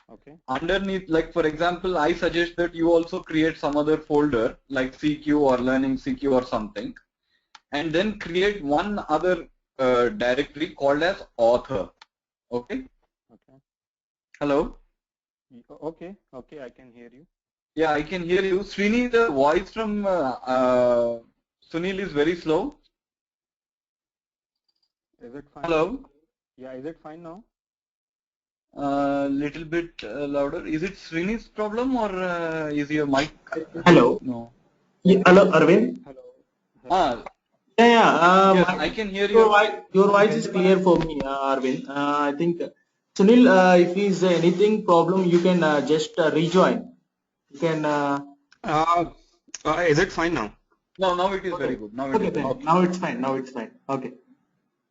Okay. Underneath, like for example, I suggest that you also create some other folder like CQ or learning CQ or something, and then create one other directory called as author. Okay. Okay. Hello. Okay. Okay. I can hear you. Yeah, I can hear you. Srini, the voice from Sunil is very slow. Is it fine? Hello. Yeah. Is it fine now? Little bit louder. Is it Srini's problem or is your mic? Hello. No. Yeah, hello, Arvind. Hello. Hello. Ah, Yeah, yeah. yes, I can hear Your you. voice, your voice is clear for me, Arvind. I think Sunil, if is anything problem, you can just rejoin. You can. Is it fine now? No, now it is very Okay. good. Now it Okay, is very then. good. Now it's fine. Now it's fine. Okay.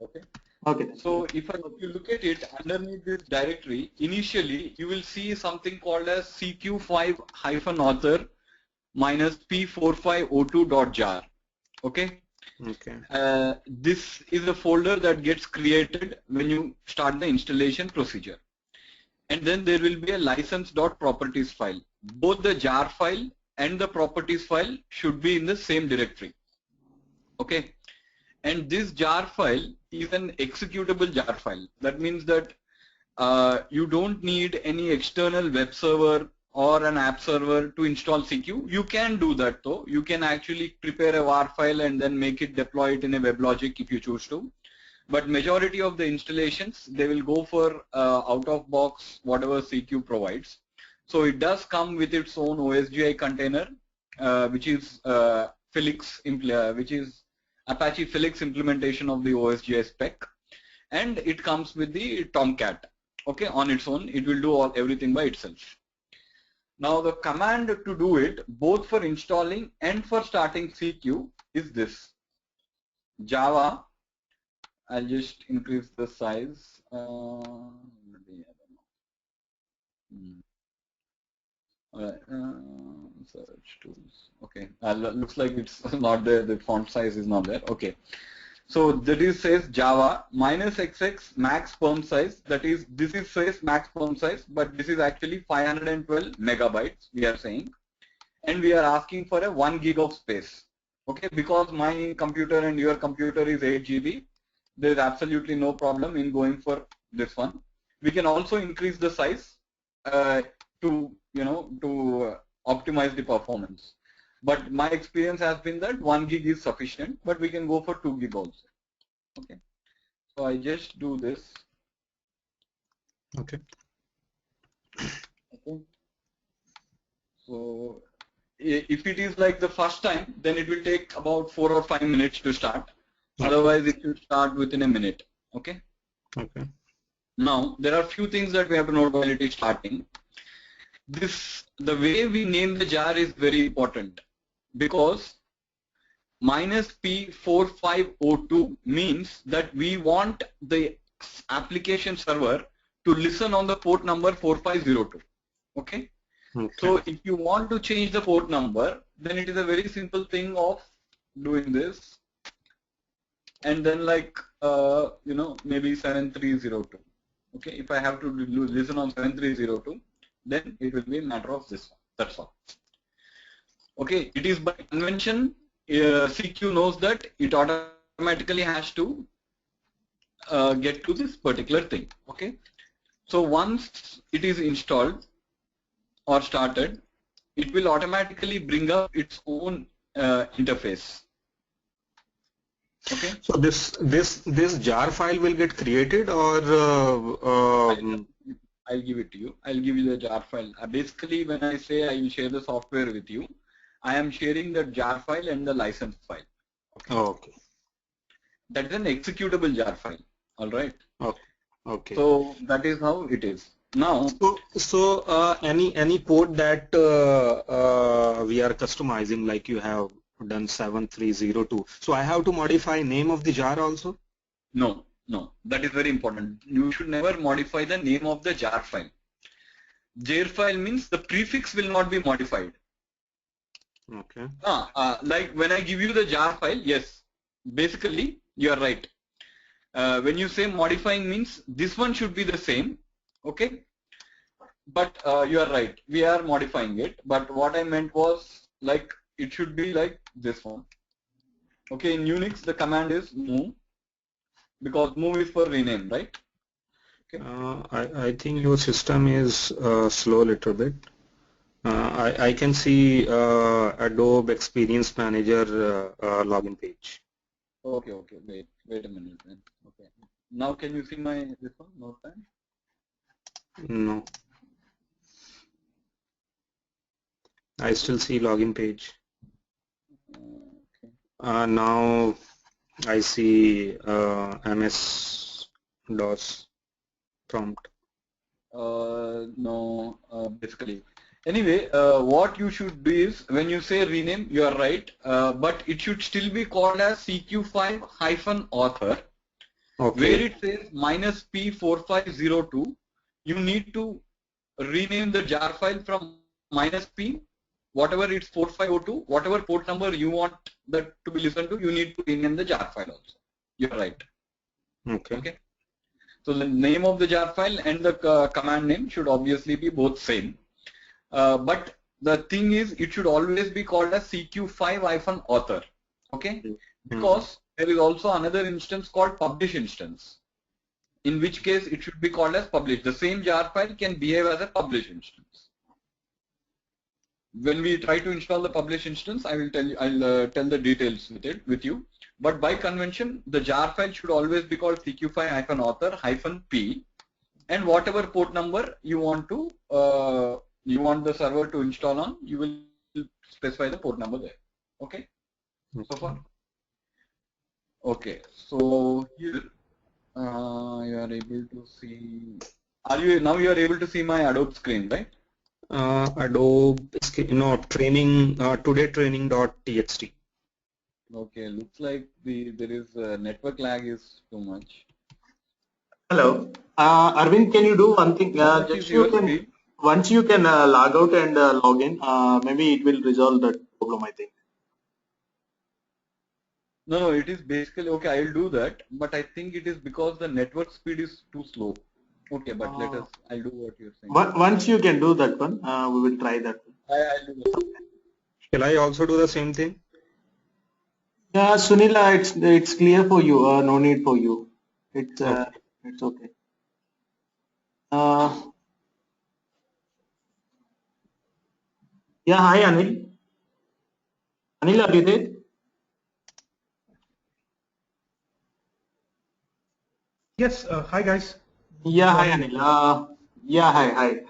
Okay. Okay. Then. So if you look at it underneath this directory, initially you will see something called as CQ5-author minus P4502.jar. Okay. Okay. This is a folder that gets created when you start the installation procedure. And then there will be a license.properties file. Both the jar file and the properties file should be in the same directory. Okay. And this jar file is an executable jar file. That means that you don't need any external web server or an app server to install CQ. You can do that though. You can actually prepare a WAR file and then make it deploy it in a WebLogic if you choose to. But majority of the installations, they will go for out-of-box whatever CQ provides. So it does come with its own OSGI container, which is which is Apache Felix implementation of the OSGI spec, and it comes with the Tomcat. Okay, on its own, it will do everything by itself. Now the command to do it, both for installing and for starting CQ, is this: Java. I'll just increase the size. Maybe, I don't know. Search tools. Okay, looks like it's not there. The font size is not there. Okay, so that is says Java minus XX max perm size. That is, this is says max perm size, but this is actually 512 megabytes. We are saying, and we are asking for a 1 gig of space. Okay, because my computer and your computer is 8 GB. There is absolutely no problem in going for this one. We can also increase the size to optimize the performance. But my experience has been that 1 gig is sufficient, but we can go for 2 gig also. Okay. So I just do this. Okay. Okay. So if it is like the first time, then it will take about 4 or 5 minutes to start. Okay. Otherwise, it should start within a minute. Okay. Okay. Now there are few things that we have to know while it is starting. The way we name the jar is very important, because minus P4502 means that we want the application server to listen on the port number 4502. Okay. Okay. So if you want to change the port number, then it is a very simple thing of doing this, and then like maybe 7302. Okay, if I have to listen on 7302, then it will be a matter of this one. That's all. Okay, it is by convention. CQ knows that it automatically has to get to this particular thing. Okay, so once it is installed or started, it will automatically bring up its own interface. Okay. So this jar file will get created, or I'll give it to you. I'll give you the jar file. Basically, when I say I will share the software with you, I am sharing the jar file and the license file. Okay. Oh, okay. That is an executable jar file. All right. Okay. Okay. So that is how it is. Now, so any port that we are customizing, like you have done 7302. So I have to modify name of the jar also? No, that is very important. You should never modify the name of the jar file. Jar file means the prefix will not be modified. Okay. Like when I give you the jar file, yes, basically you are right. When you say modifying means this one should be the same. Okay. But you are right. We are modifying it. But what I meant was like it should be like this one. Okay, in Unix the command is move because move is for rename, right? Okay. I think your system is slow a little bit. I can see Adobe Experience Manager login page. Okay, wait a minute then. Okay. Now can you see my this one? No time? No. I still see login page. Okay. Now I see MS-DOS prompt. No, basically. Anyway, what you should do is when you say rename, you are right, but it should still be called as CQ5-author. Okay. Where it says -P4502, you need to rename the jar file from -P, whatever it's 4502, whatever port number you want that to be listened to, you need to rename the jar file also. You're right. Okay. So the name of the jar file and the command name should obviously be both same. But the thing is, it should always be called as CQ5-author. Okay? Because there is also another instance called publish instance, in which case it should be called as publish. The same jar file can behave as a publish instance. When we try to install the publish instance, I will tell you. I'll tell the details with you. But by convention, the jar file should always be called CQ5-author-P, and whatever port number you want to you want the server to install on, you will specify the port number there. Okay. So far. Okay. So here you are able to see. Now you are able to see my Adobe screen, right? Adobe, training, today training.txt. Okay, looks like there is network lag is too much. Hello, Arvind, can you do one thing? Once you can log out and log in, maybe it will resolve that problem, I think. No, it is basically okay. I'll do that, but I think it is because the network speed is too slow. Okay, but I'll do what you're saying. But once you can do that one, we will try that one. I'll do that. Shall I also do the same thing? Yeah, Sunil, it's clear for you. No need for you. It's okay. Yeah, hi Anil. Anil, are you there? Yes, hi guys. Yeah, hi Anil. Yeah, hi.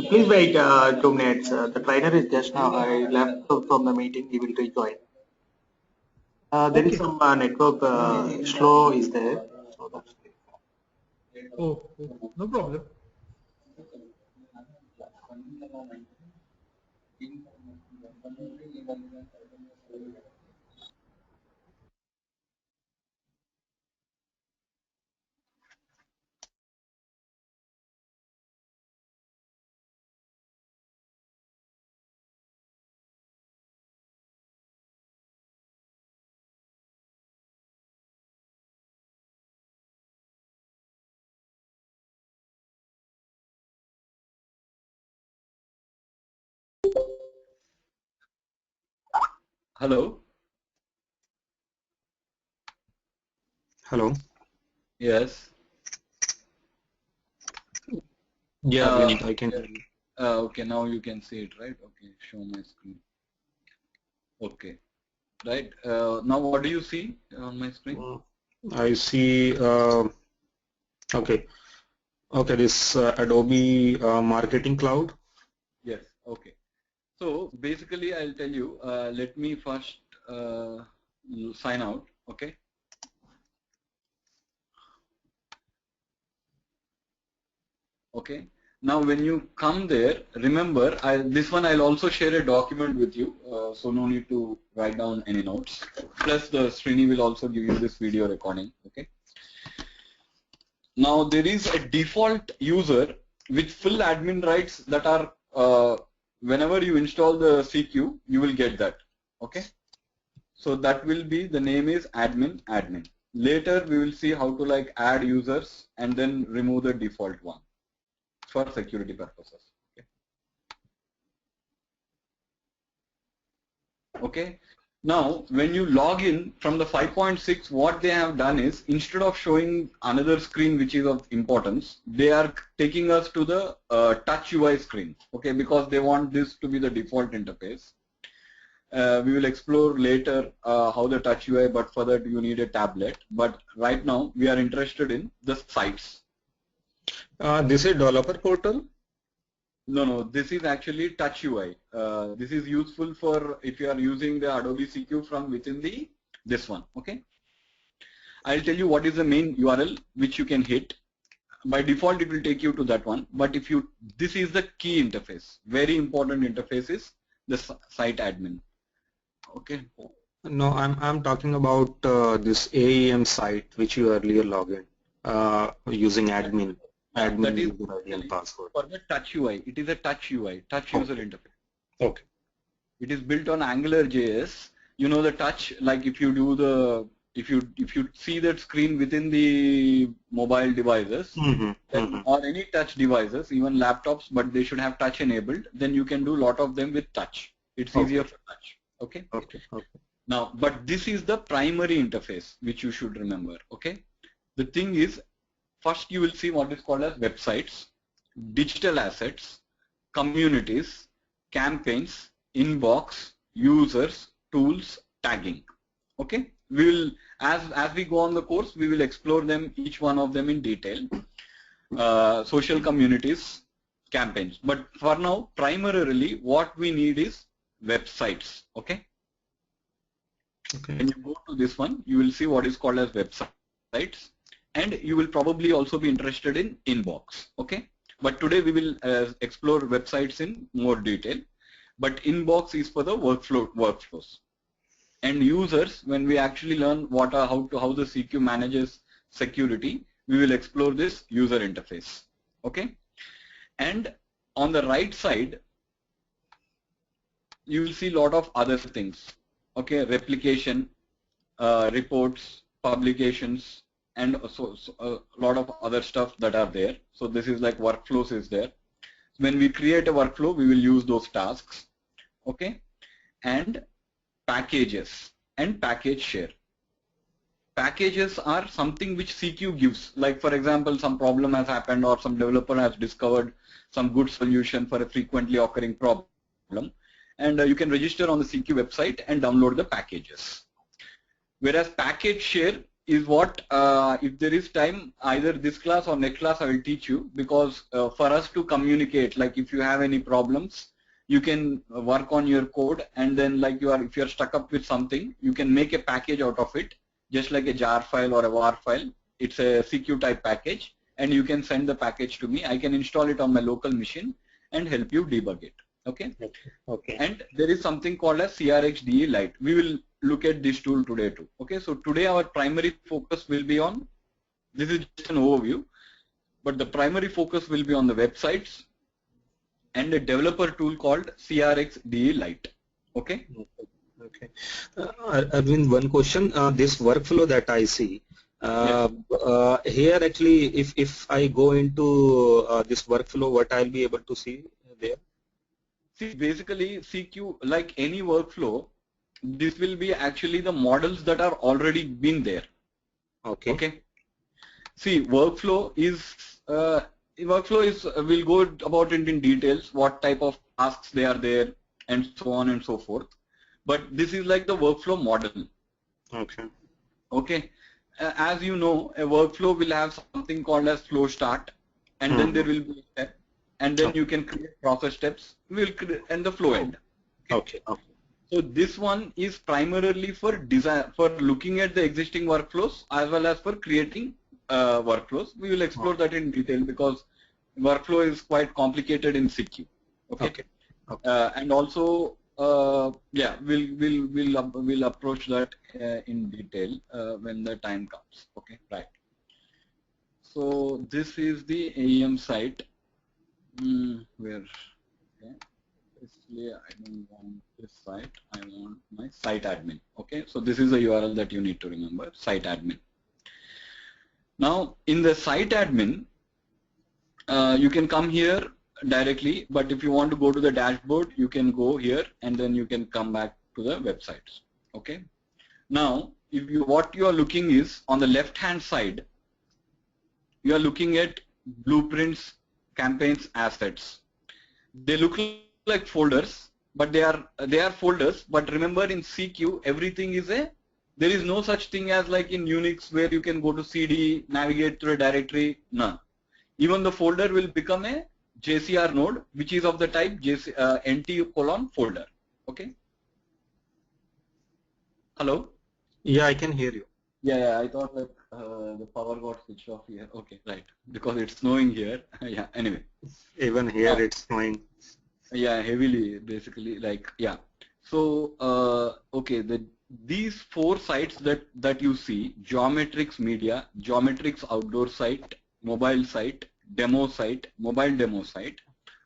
Please wait 2 minutes. The trainer is just now. I left from the meeting. He will rejoin. There is some network slow is there. So that's it. Oh, no problem. Hello. Hello. Yes. Yeah, I can hear you. Okay, now you can see it, right? Okay, show my screen. Okay, right. Now what do you see on my screen? I see. Okay, this Adobe Marketing Cloud. Yes. Okay. So basically, I'll tell you. Let me first sign out. Okay. Okay. Now when you come there, remember this one I'll also share a document with you, so no need to write down any notes. Plus the Srini will also give you this video recording. Okay. Now there is a default user with full admin rights that are whenever you install the CQ, you will get that. Okay. So that will be, the name is admin. Later we will see how to like add users and then remove the default one. for security purposes. Okay. Now, when you log in from the 5.6, what they have done is, instead of showing another screen which is of importance, they are taking us to the touch UI screen, okay, because they want this to be the default interface. We will explore later how the touch UI, but for that you need a tablet. But right now, we are interested in the sites. This is developer portal? No, this is actually touch UI. This is useful for if you are using the Adobe CQ from within this one, okay? I'll tell you what is the main URL which you can hit. By default, it will take you to that one. But if you, this is the key interface. Very important interface is the site admin, okay? No, I'm talking about this AEM site which you earlier logged in using admin. That is user ID and password. For the touch UI. It is a touch UI, touch user interface. Okay. It is built on AngularJS. You know the touch, like if you do the, if you see that screen within the mobile devices, or any touch devices, even laptops, but they should have touch enabled, then you can do a lot of them with touch. It's easier for touch. Okay. Okay. Now, but this is the primary interface which you should remember. Okay. The thing is, first you will see what is called as websites, digital assets, communities, campaigns, inbox, users, tools, tagging. Okay, we will, as we go on the course, we will explore them, each one of them in detail. Social communities, campaigns. But for now, primarily what we need is websites. Okay. When you go to this one, you will see what is called as websites. And you will probably also be interested in inbox, okay? But today we will explore websites in more detail. But inbox is for the workflows. And users, when we actually learn how the CQ manages security, we will explore this user interface, okay? And on the right side, you will see a lot of other things, okay? Replication, reports, publications, and so a lot of other stuff that are there. So this is like workflows is there. When we create a workflow, we will use those tasks, okay? And packages and package share. Packages are something which CQ gives. Like for example, some problem has happened or some developer has discovered some good solution for a frequently occurring problem. And you can register on the CQ website and download the packages. Whereas package share is what, if there is time, either this class or next class I will teach you, because for us to communicate, like if you have any problems, you can work on your code, and then like if you are stuck up with something, you can make a package out of it, just like a jar file or a var file. It's a CQ type package, and you can send the package to me. I can install it on my local machine and help you debug it. Okay. Okay. And there is something called as CRXDE Lite. We will look at this tool today too. Okay, so today our primary focus will be on, this is just an overview, but the primary focus will be on the websites and a developer tool called CRXDE Lite. Okay. Okay. Arvind, one question. This workflow that I see here, actually, if I go into this workflow, what I'll be able to see there? See, basically CQ, like any workflow, this will be actually the models that are already been there. Okay. Okay. See, workflow is we'll go about it in details, what type of tasks they are there, and so on and so forth. But this is like the workflow model. Okay. Okay. As you know, a workflow will have something called as flow start, and then there will be a step, and then you can create process steps. We'll create and the flow end. Okay. Okay. So this one is primarily for design, for looking at the existing workflows as well as for creating workflows. We will explore that in detail because workflow is quite complicated in CQ. Okay. Okay. Okay. And also, yeah, we'll approach that in detail when the time comes. Okay. Right. So this is the AEM site. Where? Okay. Basically, I don't want this site, I want my site admin. Okay, so this is the URL that you need to remember, site admin. Now, in the site admin, you can come here directly, but if you want to go to the dashboard, you can go here and then you can come back to the websites. Okay. Now, if you what you are looking is on the left-hand side, you are looking at blueprints, campaigns, assets. They look like folders, but they are folders. But remember, in CQ, everything is there is no such thing as like in Unix where you can go to CD, navigate through a directory. None. Even the folder will become a JCR node, which is of the type NT:folder. Okay. Hello. Yeah, I can hear you. Yeah, I thought like the power got switched off here. Okay, right. Because it's snowing here. Yeah. Anyway. Even here it's snowing. Yeah, heavily, basically. Like, yeah. So, okay, these 4 sites that you see: Geometrix Media, Geometrix Outdoor Site, Mobile Site, Demo Site, Mobile Demo Site,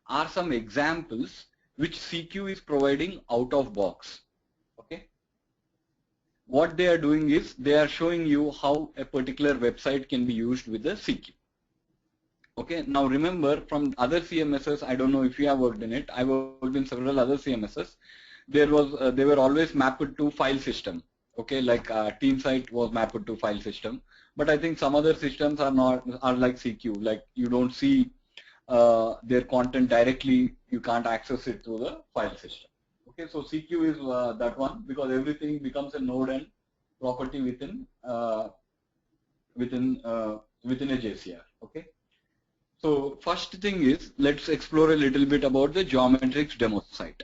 are some examples which CQ is providing out of box. Okay. What they are doing is they are showing you how a particular website can be used with the CQ. Okay, now remember, from other CMSs, I don't know if you have worked in it, I worked in several other CMSs, they were always mapped to file system. Okay, like TeamSite was mapped to file system, but I think some other systems are like CQ, like you don't see their content directly, you can't access it through the file system. Okay, so CQ is that one, because everything becomes a node and property within a JCR. Okay. So first thing is, let's explore a little bit about the Geometrix demo site.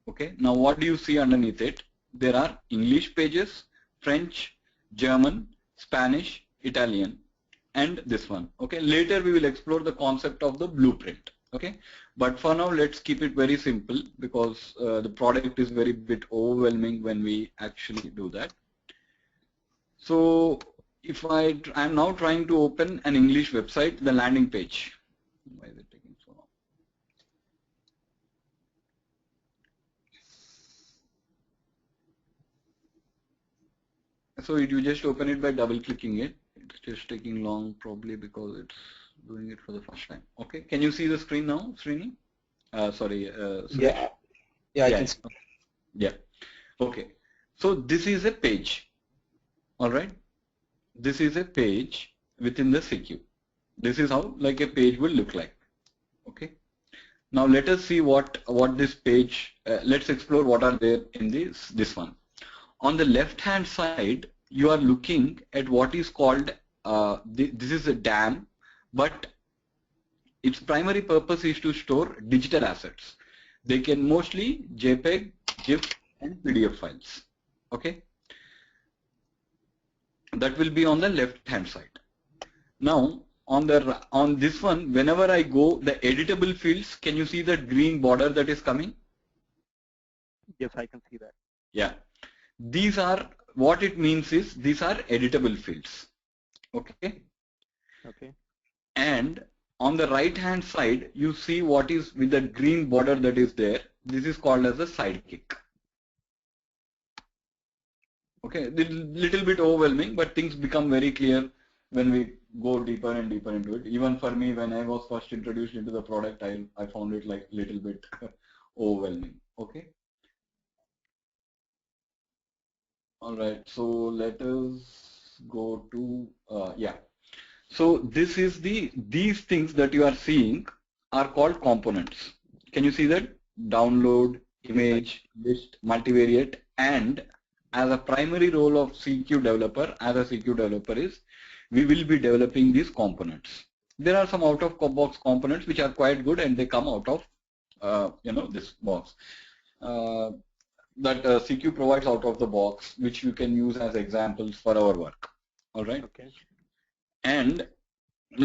Okay, now what do you see underneath it? There are English pages, French, German, Spanish, Italian, and this one. Okay, later we will explore the concept of the blueprint. Okay, but for now let's keep it very simple, because the product is very bit overwhelming when we actually do that. So if I'm now trying to open an English website, the landing page. Why is it taking so long? So you just open it by double clicking it. It's just taking long, probably because it's doing it for the first time. Okay, can you see the screen now, Srini? Sorry. Yeah, I can see. Yeah. Okay. So this is a page. All right. This is a page within the CQ. This is how like a page will look like. Okay. Now let us see what this page. Let's explore what are there in this one. On the left hand side, you are looking at what is called this is a DAM, but its primary purpose is to store digital assets. They can mostly JPEG, GIF, and PDF files. Okay. That will be on the left hand side. Now on this one, whenever I go, the editable fields, can you see that green border that is coming? Yes, I can see that. Yeah, these are, what it means is these are editable fields. Okay. Okay. And on the right hand side, you see what is with the green border that is there. This is called as a sidekick. Okay, little bit overwhelming, but things become very clear when we go deeper and deeper into it. Even for me, when I was first introduced into the product, I found it like little bit overwhelming. Okay. All right, so let us go to yeah. So this is these things that you are seeing are called components. Can you see that? Download, image, list, multivariate, and as a primary role of CQ developer, is we will be developing these components. There are some out-of-box components which are quite good, and they come out of this box that CQ provides out of the box, which you can use as examples for our work. All right. Okay. And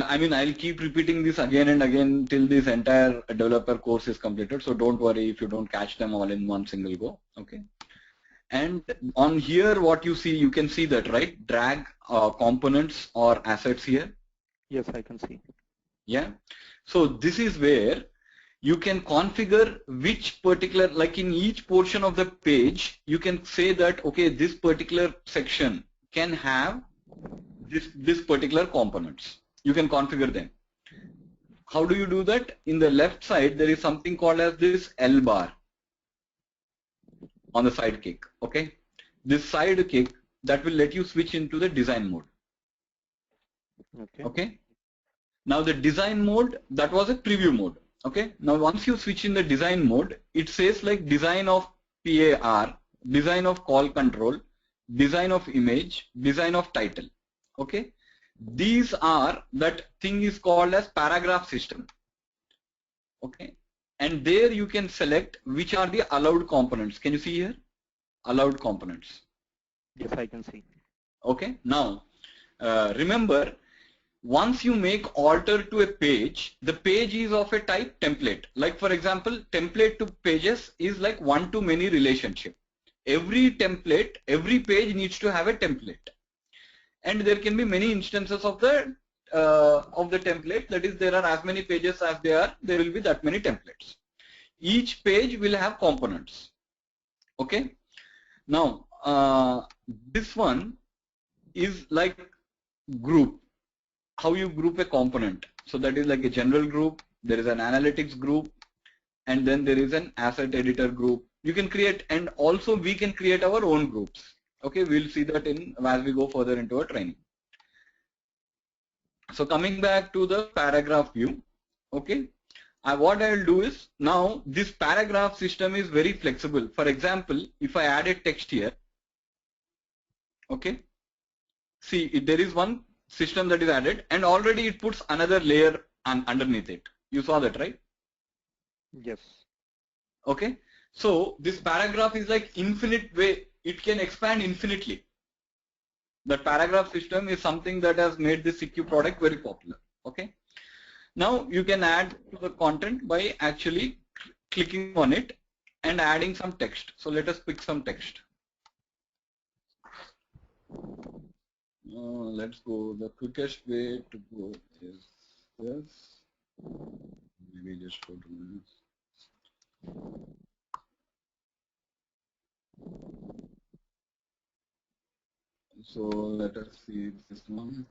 I mean, I'll keep repeating this again and again till this entire developer course is completed. So don't worry if you don't catch them all in one single go. Okay. And on here, what you see, you can see that, right? Drag components or assets here. Yes, I can see. Yeah. So this is where you can configure which particular, like in each portion of the page, you can say that, okay, this particular section can have this particular components. You can configure them. how do you do that? In the left side, there is something called as this L bar on the sidekick. Okay, this sidekick that will let you switch into the design mode. Okay. Now the design mode, that was a preview mode. Okay. Now once you switch in the design mode, it says like design of PAR, design of call control, design of image, design of title. Okay. These are, that thing is called as paragraph system. Okay. And there you can select which are the allowed components. Can you see here? Allowed components. Yes, I can see. Okay. Now, remember, once you make alter to a page, the page is of a type template. Like for example, template to pages is like one-to-many relationship. Every template, every page needs to have a template, and there can be many instances of the template. That is, there are as many pages as there will be that many templates. Each page will have components. Okay. Now, this one is like group. How you group a component. So that is like a general group, there is an analytics group, and then there is an asset editor group. You can create, and also we can create our own groups. Okay, we'll see that as we go further into our training. So coming back to the paragraph view, okay, what I'll do is, now this paragraph system is very flexible. For example, if I add a text here, okay, see there is one system that is added, and already it puts another layer underneath it. You saw that, right? Yes. Okay. So this paragraph is like infinite way. It can expand infinitely. The paragraph system is something that has made this CQ product very popular. Okay. Now you can add to the content by actually clicking on it and adding some text. So let us pick some text. Let's go. The quickest way to go is this. Maybe just go to this. So let us see this one.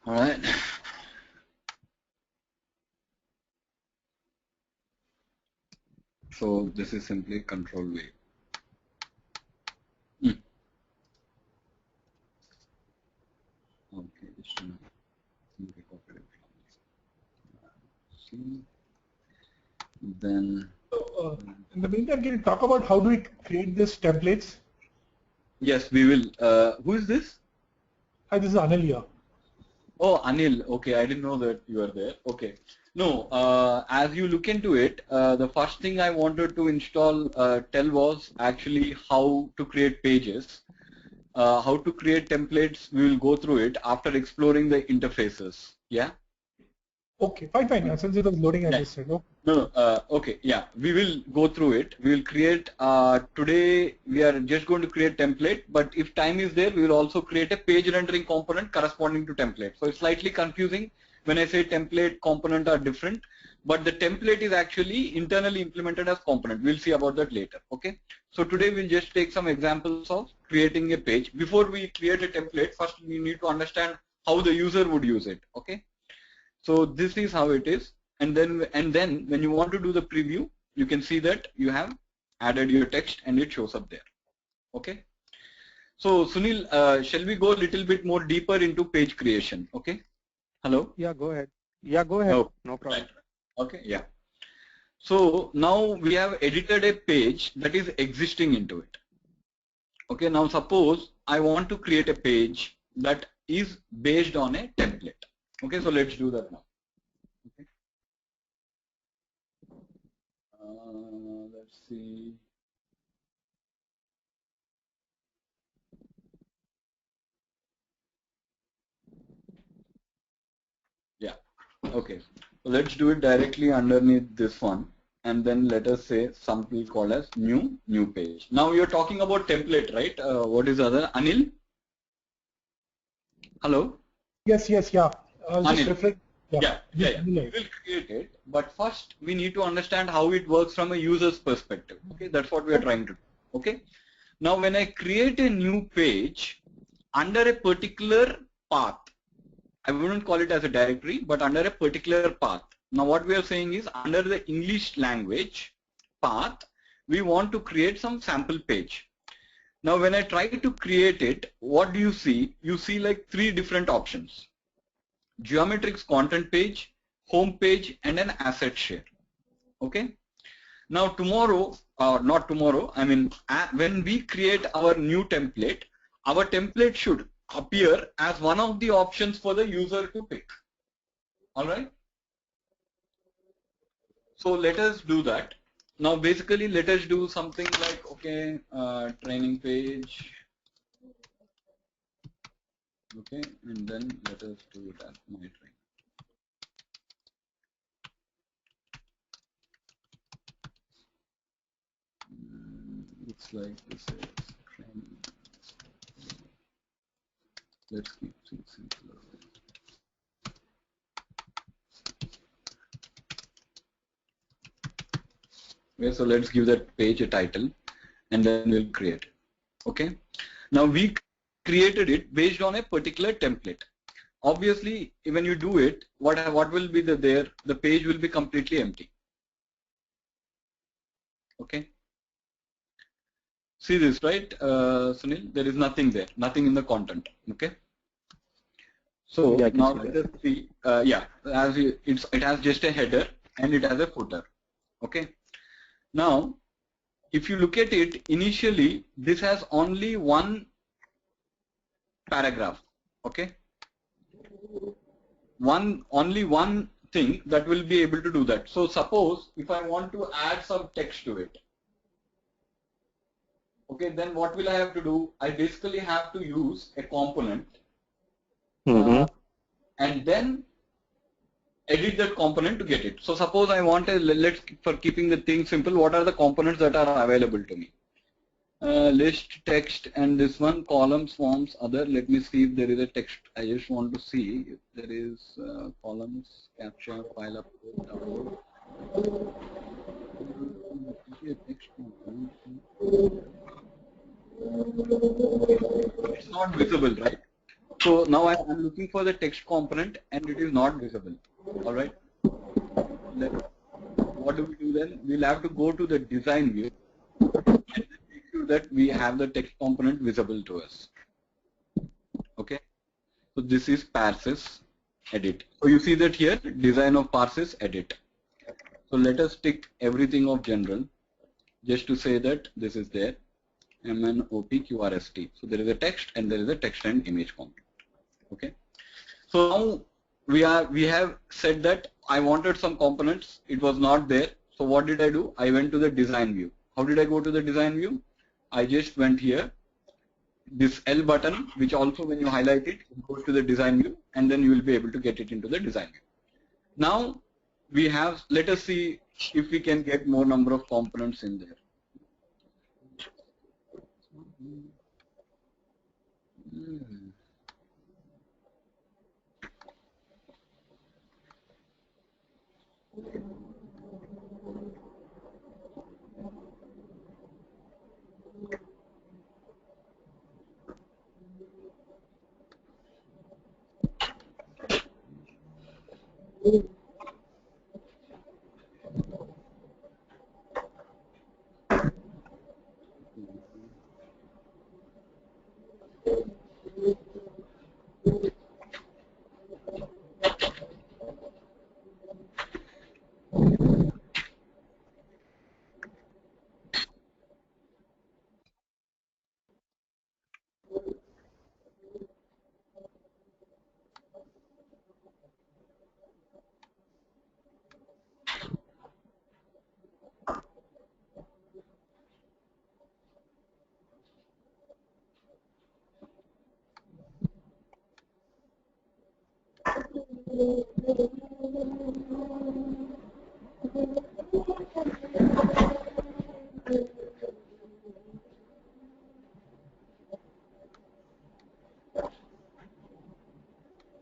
All right. So this is simply control wave. Okay, just then. So, in the meantime, can you talk about how do we create these templates? Yes, we will. Who is this? Hi, this is Anil here. Oh, Anil. Okay, I didn't know that you are there. Okay. No, as you look into it, the first thing I wanted to tell was actually how to create pages. How to create templates, we will go through it after exploring the interfaces. Yeah? Okay, fine. Since it was loading, I just said, oh. No, okay, yeah, we will go through it. We will create, today we are just going to create template, but if time is there, we will also create a page rendering component corresponding to template. So it's slightly confusing when I say template component are different, but the template is actually internally implemented as component. We'll see about that later, okay? So today we'll just take some examples of creating a page. Before we create a template, first we need to understand how the user would use it, okay? So this is how it is, and then when you want to do the preview, you can see that you have added your text and it shows up there. Okay. So Sunil, shall we go a little bit more deeper into page creation? Okay. Hello. Yeah, go ahead. Yeah, go ahead. Oh, no problem. right. Okay. Yeah. So now we have edited a page that is existing into it. Okay. Now suppose I want to create a page that is based on a template. Okay, so let's do that now. Okay. Let's see. Yeah. Okay. So let's do it directly underneath this one. and then let us say something called as new page. Now you're talking about template, right? What is the other? Anil? Hello? Yes, yes, yeah. I was just Anil. referring. Yeah. We will create it, but first we need to understand how it works from a user's perspective. Okay, that's what we are trying to do. Okay. Now when I create a new page under a particular path, I wouldn't call it as a directory, but under a particular path. Now what we are saying is under the English language path, we want to create some sample page. Now when I try to create it, what do you see? You see like 3 different options: Geometrix content page, home page, and an asset share. Okay. Now tomorrow, not tomorrow, I mean when we create our new template, our template should appear as one of the options for the user to pick. All right. So let us do that. Now basically let us do something like, okay, training page. Okay, and then let us do it as my training. Looks like this is training. Let's keep things simpler. Okay, so let's give that page a title and then we'll create it. Okay. Now we created it based on a particular template. Obviously, when you do it, what will be there? The page will be completely empty. Okay. See this, right, Sunil? There is nothing there, nothing in the content. Okay. So yeah, now let us see. Yeah, it has just a header and it has a footer. Okay. Now, if you look at it, initially this has only one paragraph. Okay. Only one thing that will be able to do that. So suppose if I want to add some text to it. Okay, then what will I have to do? I basically have to use a component and then edit that component to get it. So suppose I want let's, for keeping the thing simple, what are the components that are available to me? List, text, and this one, columns, forms, other. Let me see if there is a text. I just want to see if there is columns, capture, file upload, download. It's not visible, right? So now I'm looking for the text component and it is not visible. All right. What do we do then? We'll have to go to the design view and make sure that we have the text component visible to us. Okay. So this is parses edit. So you see that here, design of parses edit. So let us tick everything of general just to say that this is there. MNOPQRST. So there is a text and there is a text and image component. Okay. So now we have said that I wanted some components. It was not there. So what did I do? I went to the design view. How did I go to the design view? I just went here. This L button, which also when you highlight it, goes to the design view, and then you will be able to get it into the design view. Now we have. Let us see if we can get more number of components in there.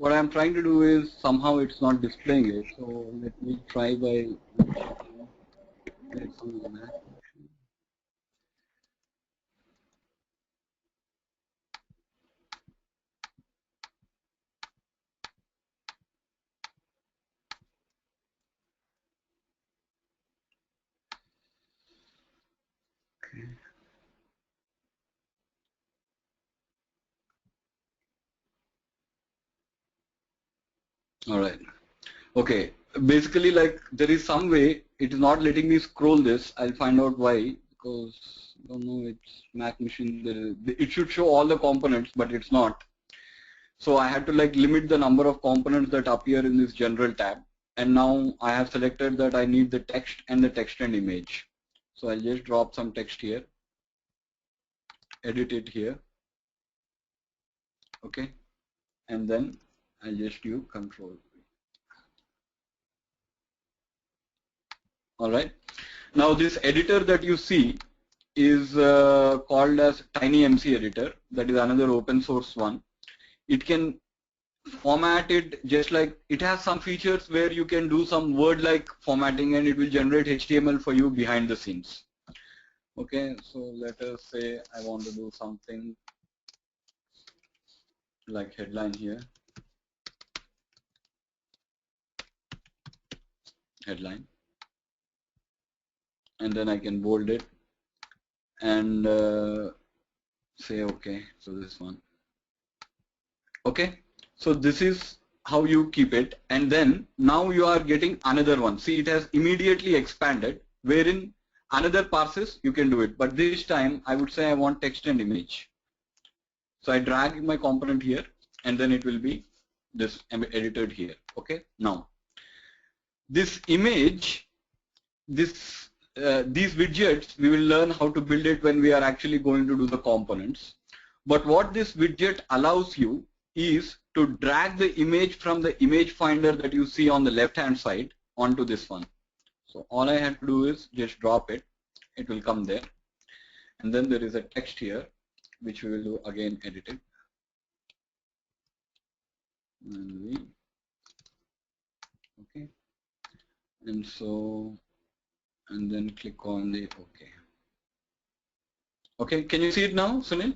what I'm trying to do is somehow it's not displaying it. So let me try by checking. Let's see the Mac. All right. Okay. Basically, like there is some way it is not letting me scroll this. I'll find out why, because I don't know, it's Mac machine. It should show all the components, but it's not. So I had to like limit the number of components that appear in this general tab. And now I have selected that I need the text and the text and image. So I'll just drop some text here, edit it here. Okay. And then I'll just do control. All right. Now this editor that you see is called as TinyMC editor. That is another open source one. It can format it just like, it has some features where you can do some word like formatting and it will generate HTML for you behind the scenes. Okay, so let us say I want to do something like headline here. Headline. And then I can bold it and say okay, so this one. Okay, so this is how you keep it, and then now you are getting another one. See, it has immediately expanded, wherein another parses you can do it, but this time I would say I want text and image. So I drag my component here and then it will be this edited here. Okay, now this image, these widgets, we will learn how to build it when we are actually going to do the components. But what this widget allows you is to drag the image from the image finder that you see on the left hand side onto this one. So all I have to do is just drop it, it will come there, and then there is a text here which we will do again, edit it, and okay, and so, and then click on the okay. Okay, can you see it now, Sunil?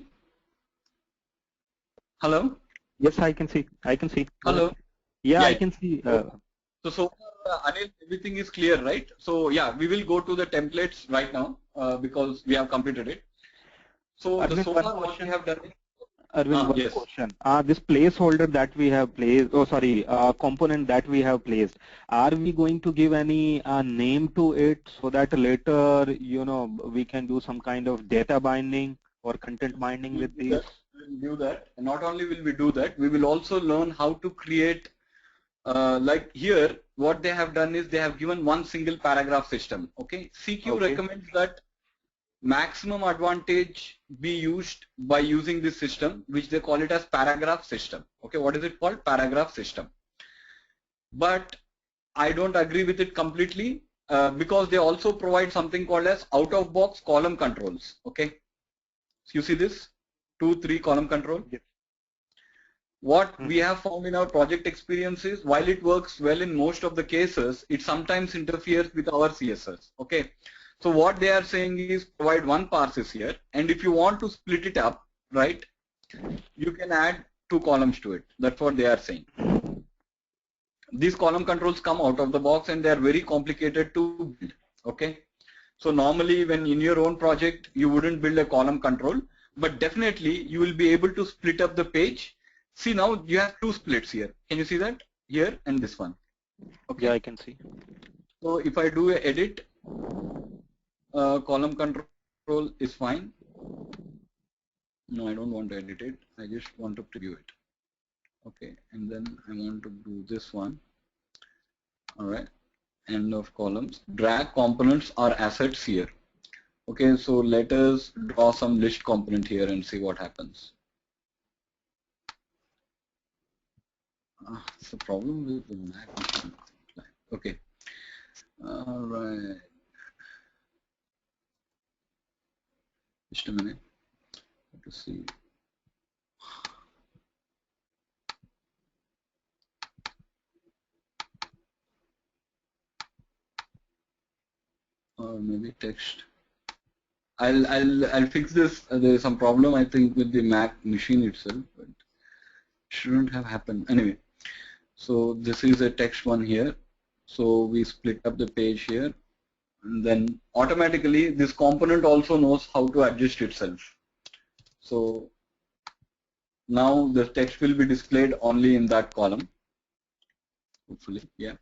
Hello? Yes, I can see. I can see. Hello? Yeah, I can see. So Anil, everything is clear, right? So yeah, we will go to the templates right now because we have completed it. So Arvind, so far what we have done is, Arvind, one yes. question. This placeholder that we have placed, oh sorry, component that we have placed, are we going to give any name to it so that later, you know, we can do some kind of data binding or content binding with these? We'll do that. And not only will we do that, we will also learn how to create, like here, what they have done is they have given one single paragraph system. Okay, CQ recommends that maximum advantage be used by using this system, which they call it as paragraph system. Okay, what is it called? Paragraph system. But I don't agree with it completely because they also provide something called as out-of-box column controls. Okay, so you see this 2-3 column control. Yes. What we have found in our project experiences, while it works well in most of the cases, it sometimes interferes with our CSS. Okay, so what they are saying is provide one parses here, and if you want to split it up, right, you can add 2 columns to it. That's what they are saying. These column controls come out of the box and they are very complicated to build. Okay, so normally when in your own project you wouldn't build a column control, but definitely you will be able to split up the page. See, now you have 2 splits here. Can you see that? Here and this one. Okay. Yeah, I can see. So if I do a edit, column control is fine. No, I don't want to edit it. I just want to preview it. Okay, and then I want to do this one. All right, end of columns. Drag components or assets here. Okay, so let us draw some list component here and see what happens. It's a problem with the Mac machine. Okay. All right. Just a minute. Let us see. or maybe text. I'll fix this. There is some problem I think with the Mac machine itself, but shouldn't have happened anyway. So this is a text one here. So we split up the page here, and then automatically this component also knows how to adjust itself. So now the text will be displayed only in that column, hopefully, yeah.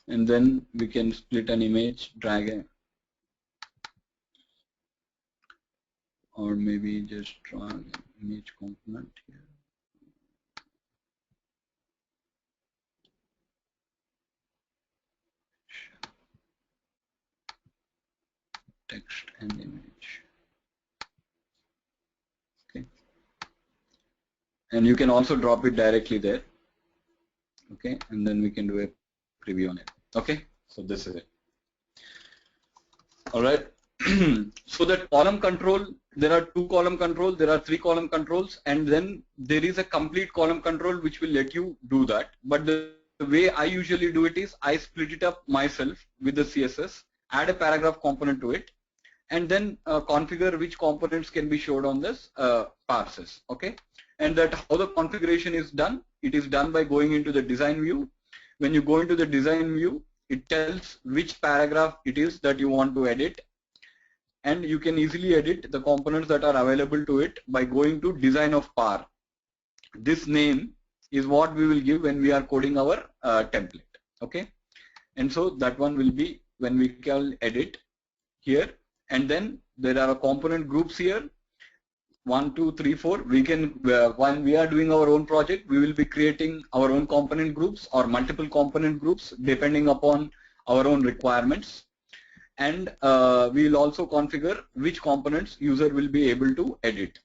And then we can split an image, drag a, or maybe just draw an image component here. Text and image. Okay. And you can also drop it directly there. Okay, and then we can do a preview on it. Okay, so this is it. All right. So that column control, there are 2 column controls, there are 3 column controls, and then there is a complete column control which will let you do that. But the way I usually do it is I split it up myself with the CSS, add a paragraph component to it, and then configure which components can be showed on this parsers. Okay, and that how the configuration is done. It is done by going into the design view. When you go into the design view, it tells which paragraph it is that you want to edit, and you can easily edit the components that are available to it by going to design of par. This name is what we will give when we are coding our template. Okay, and so that one will be when we can edit here. And then there are component groups here, 1, 2, 3, 4. We can, when we are doing our own project, we will be creating our own component groups or multiple component groups depending upon our own requirements. And we will also configure which components user will be able to edit.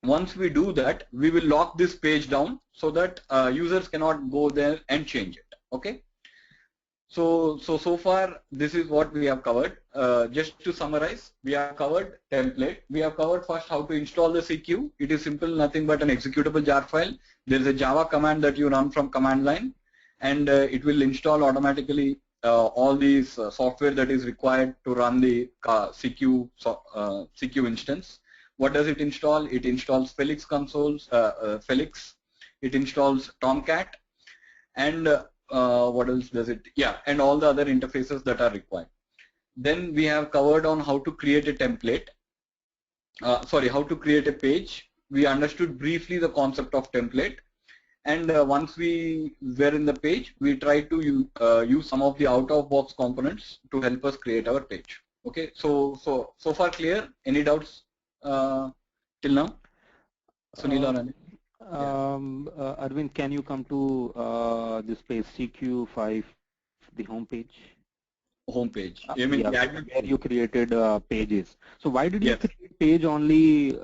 Once we do that, we will lock this page down so that users cannot go there and change it. Okay. So far this is what we have covered. Just to summarize, we have covered template. We have covered first how to install the CQ. It is simple, nothing but an executable jar file. There is a Java command that you run from command line, and it will install automatically all these software that is required to run the CQ instance. What does it install? It installs Felix consoles, Felix. It installs Tomcat, and what else does it? Yeah, and all the other interfaces that are required. Then we have covered on how to create a template. How to create a page. We understood briefly the concept of template, and once we were in the page, we tried to use some of the out-of-box components to help us create our page. Okay, so far clear? Any doubts till now? Sunil or Anil? Arvind, can you come to this page CQ5, the home page? Home page. You mean where you created pages. So why did you create page only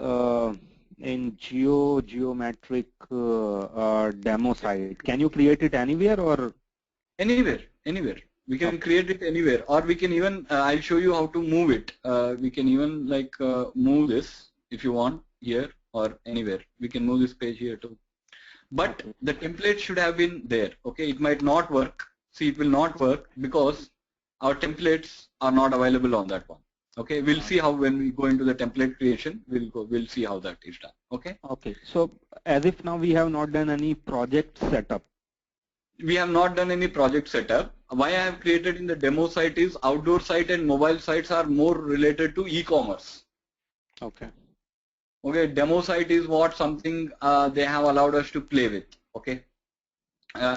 in geometric demo site? Can you create it anywhere or? Anywhere. We can create it anywhere, or we can even, I'll show you how to move it. We can even like move this if you want here or anywhere. We can move this page here too. But the template should have been there. Okay, it might not work. See, it will not work because our templates are not available on that one. Okay, we'll see how when we go into the template creation, we'll see how that is done. Okay. Okay. So as if now we have not done any project setup. We have not done any project setup. Why I have created in the demo site is outdoor site and mobile sites are more related to e-commerce. Okay. Okay, demo site is what something they have allowed us to play with. Okay,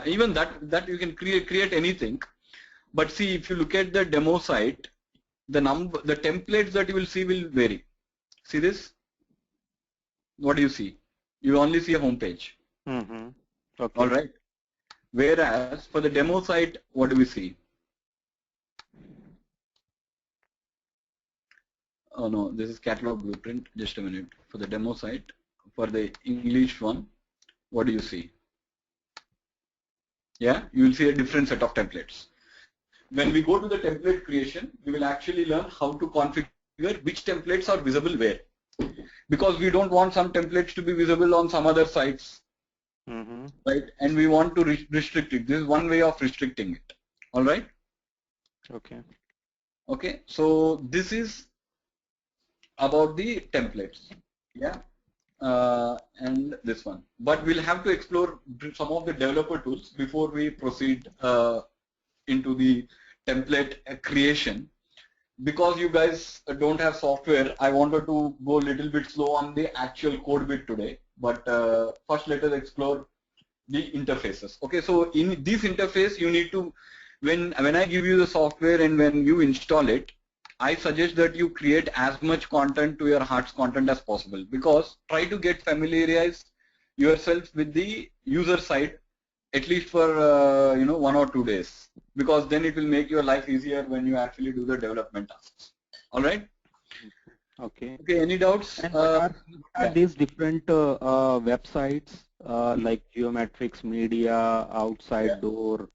even that you can create anything, but see, if you look at the demo site, the templates that you will see will vary. See this? What do you see? You only see a home page. Mm-hmm. Okay. All right. Whereas for the demo site, what do we see? Oh no, this is catalog blueprint. Just a minute. For the demo site, for the English one, what do you see? Yeah, you will see a different set of templates. When we go to the template creation, we will actually learn how to configure which templates are visible where. Because we don't want some templates to be visible on some other sites. Mm-hmm. Right? And we want to restrict it. This is one way of restricting it. All right? Okay. Okay, so this is about the templates, yeah, and this one. But we'll have to explore some of the developer tools before we proceed into the template creation. Because you guys don't have software, I wanted to go a little bit slow on the actual code bit today. But first let us explore the interfaces. Okay, so in this interface you need to, when I give you the software and when you install it, I suggest that you create as much content to your heart's content as possible, because try to get familiarized yourself with the user side at least for 1 or 2 days, because then it will make your life easier when you actually do the development tasks. All right. Okay. Okay. Any doubts? And what are these different websites like Geometrics Media, Outside Door,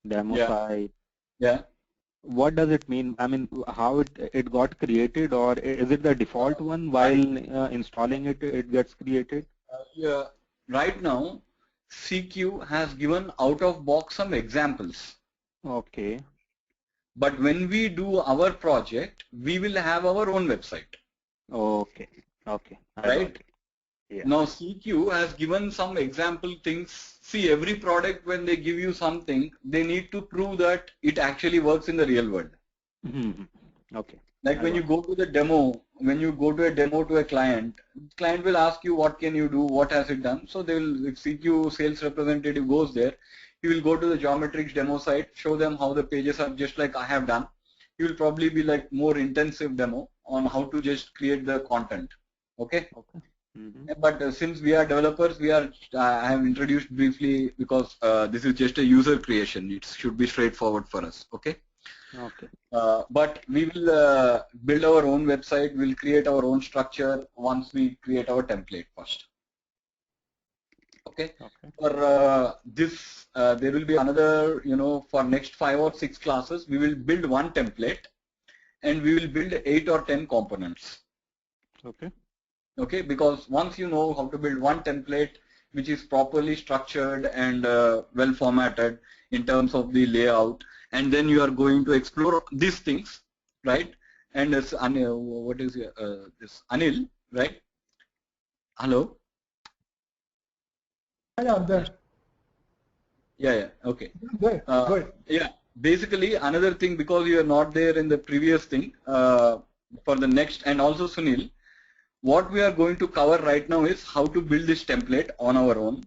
Demo Site? Yeah. What does it mean? I mean, how it got created, or is it the default one while installing it gets created? Yeah. Right now, CQ has given out of box some examples. Okay. But when we do our project, we will have our own website. Okay. Okay. Right. Yeah. Now CQ has given some example things. See, every product, when they give you something, they need to prove that it actually works in the real world. Mm-hmm. Okay. Like when you go to the demo, when you go to a demo to a client will ask you what can you do, what has it done. So they will, if CQ sales representative goes there, he will go to the Geometrics demo site, show them how the pages are, just like I have done. He will probably be like more intensive demo on how to just create the content. Okay. Okay. Mm-hmm. But since we are developers, I have introduced briefly because this is just a user creation. It should be straightforward for us. Okay. Okay. But we will build our own website. We'll create our own structure once we create our template first. Okay. For this, there will be another, for next 5 or 6 classes, we will build one template, and we will build 8 or 10 components. Okay. Okay, because once you know how to build one template which is properly structured and well formatted in terms of the layout, and then you are going to explore these things, right? And this what is this Anil, right? Hello. Yeah, I'm there. Yeah. Okay. There. Good. Yeah. Basically, another thing, because you are not there in the previous thing, for the next, and also Sunil, what we are going to cover right now is how to build this template on our own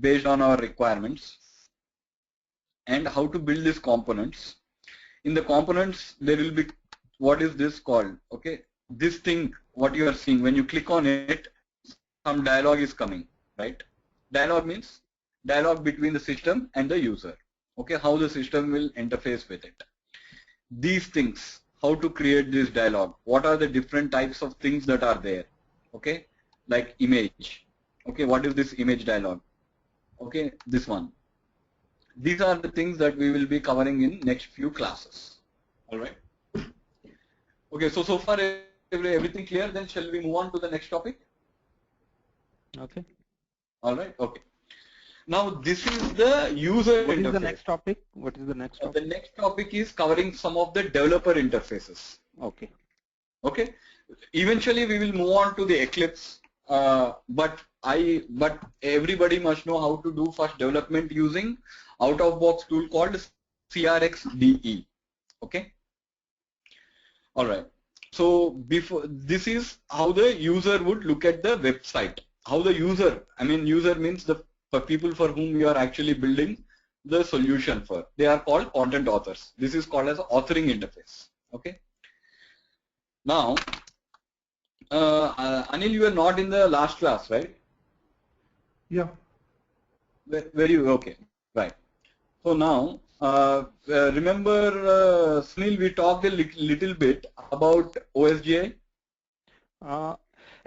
based on our requirements, and how to build these components. In the components, there will be, what is this called? Okay, this thing, what you are seeing, when you click on it, some dialogue is coming, right? Dialogue means dialogue between the system and the user. Okay, how the system will interface with it. These things, how to create this dialogue, what are the different types of things that are there, okay, like image, okay, what is this image dialogue, okay, this one. These are the things that we will be covering in next few classes. All right. Okay, so far everything clear, then shall we move on to the next topic? Okay. All right, okay. Now this is the user interface. What is the next topic? What is the next topic? The next topic is covering some of the developer interfaces. Okay. Okay. Eventually we will move on to the Eclipse, but everybody must know how to do first development using out-of-box tool called CRXDE. Okay. All right. So before, this is how the user would look at the website. How the user, I mean user means the people for whom you are actually building the solution for. They are called content authors. This is called as authoring interface. Okay. Now, Anil, you were not in the last class, right? Yeah. Were you? Okay. Right. So now, remember, Sunil, we talked a little bit about OSGI.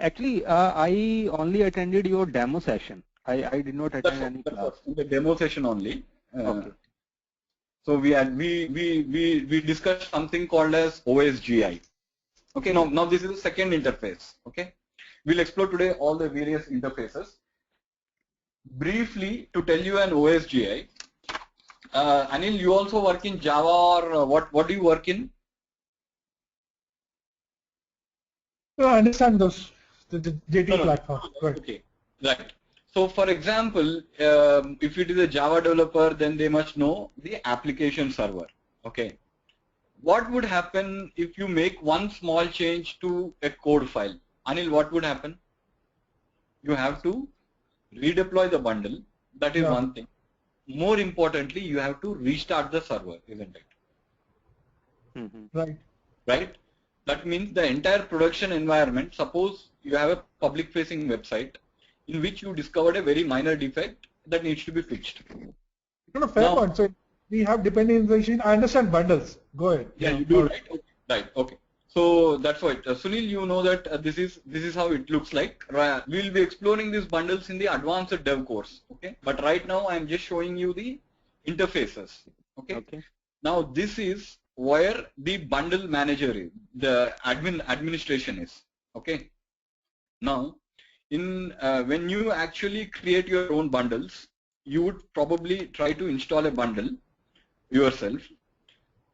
Actually, I only attended your demo session. I did not attend any class. In the demo session only. Okay. So we discussed something called as OSGI. Okay. Now this is the second interface. Okay. We'll explore today all the various interfaces. Briefly, to tell you an OSGI. Anil, you also work in Java, or what do you work in? I understand those, the JT No. platform. Right. Okay, right. So for example, if it is a Java developer, then they must know the application server. Okay. What would happen if you make one small change to a code file? Anil, what would happen? You have to redeploy the bundle. That is one thing. More importantly, you have to restart the server, isn't it? Right. Right? That means the entire production environment, suppose you have a public facing website in which you discovered a very minor defect that needs to be fixed. No, fair point. So we have dependency. I understand bundles. Go ahead. Yeah, you do, right? Okay. Right. Okay. So that's why, Sunil, you know that this is how it looks like. We will be exploring these bundles in the advanced dev course. Okay. But right now I am just showing you the interfaces. Okay. Okay. Now this is where the bundle manager is, the administration is. Okay. Now, when you actually create your own bundles, you would probably try to install a bundle yourself.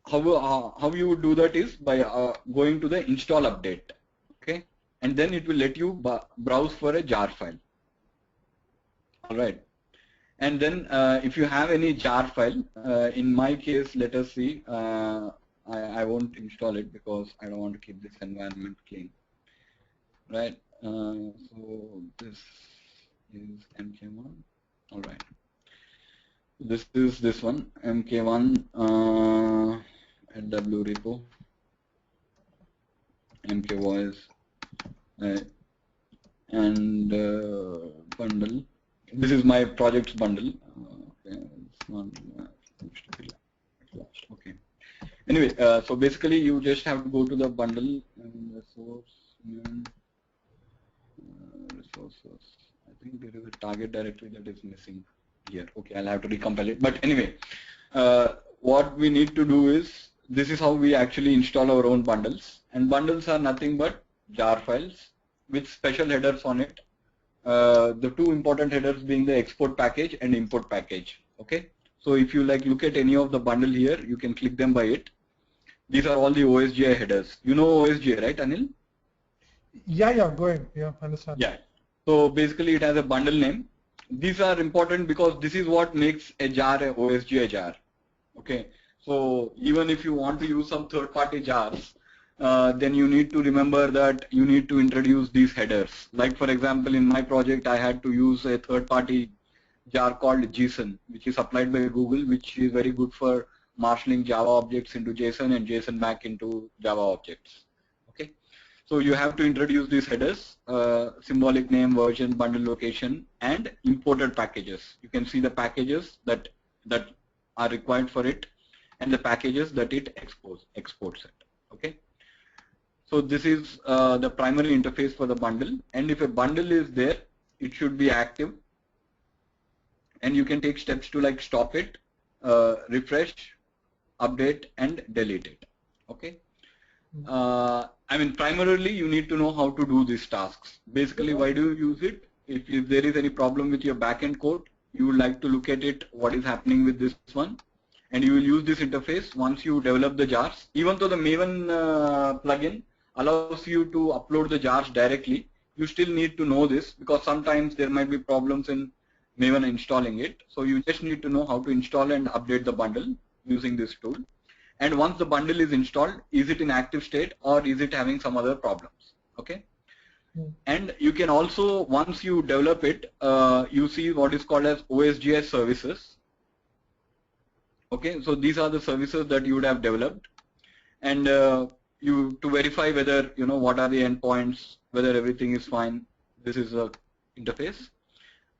How you would do that is by going to the install update, okay, and then it will let you browse for a jar file. All right, and then if you have any jar file, in my case, let us see. I won't install it because I don't want to keep this environment clean. Right. So this is MK1. All right. This is this one, MK1 NW repo, MK voice, and bundle. This is my project's bundle. Okay, this one seems to be last. Okay. Anyway, so basically you just have to go to the bundle and resource and resources. I think there is a target directory that is missing here. Okay, I'll have to recompile it. But anyway, what we need to do is, this is how we actually install our own bundles. And bundles are nothing but jar files with special headers on it. The two important headers being the export package and import package. Okay, so if you look at any of the bundle here, you can click them by it. These are all the OSGI headers. You know OSGI, right, Anil? Yeah, go ahead. Yeah, understand. Yeah. So basically it has a bundle name. These are important because this is what makes a jar a OSGI jar. Okay. So even if you want to use some third-party jars, then you need to remember that you need to introduce these headers. Like for example, in my project, I had to use a third-party jar called JSON, which is supplied by Google, which is very good for marshalling Java objects into JSON and JSON back into Java objects. Okay. So you have to introduce these headers, symbolic name, version, bundle location, and imported packages. You can see the packages that are required for it, and the packages that it exports it. Okay. So this is the primary interface for the bundle, and if a bundle is there, it should be active, and you can take steps to stop it, refresh, update, and delete it. Okay. I mean, primarily you need to know how to do these tasks. Basically, why do you use it? If there is any problem with your backend code, you would like to look at it, what is happening with this one, and you will use this interface once you develop the jars. Even though the Maven plugin allows you to upload the jars directly, you still need to know this because sometimes there might be problems in Maven installing it. So you just need to know how to install and update the bundle using this tool. And once the bundle is installed, is it in active state or is it having some other problems? Okay. And you can also, once you develop it, you see what is called as OSGI services. Okay, so these are the services that you would have developed, and to verify whether what are the endpoints, whether everything is fine. This is a interface,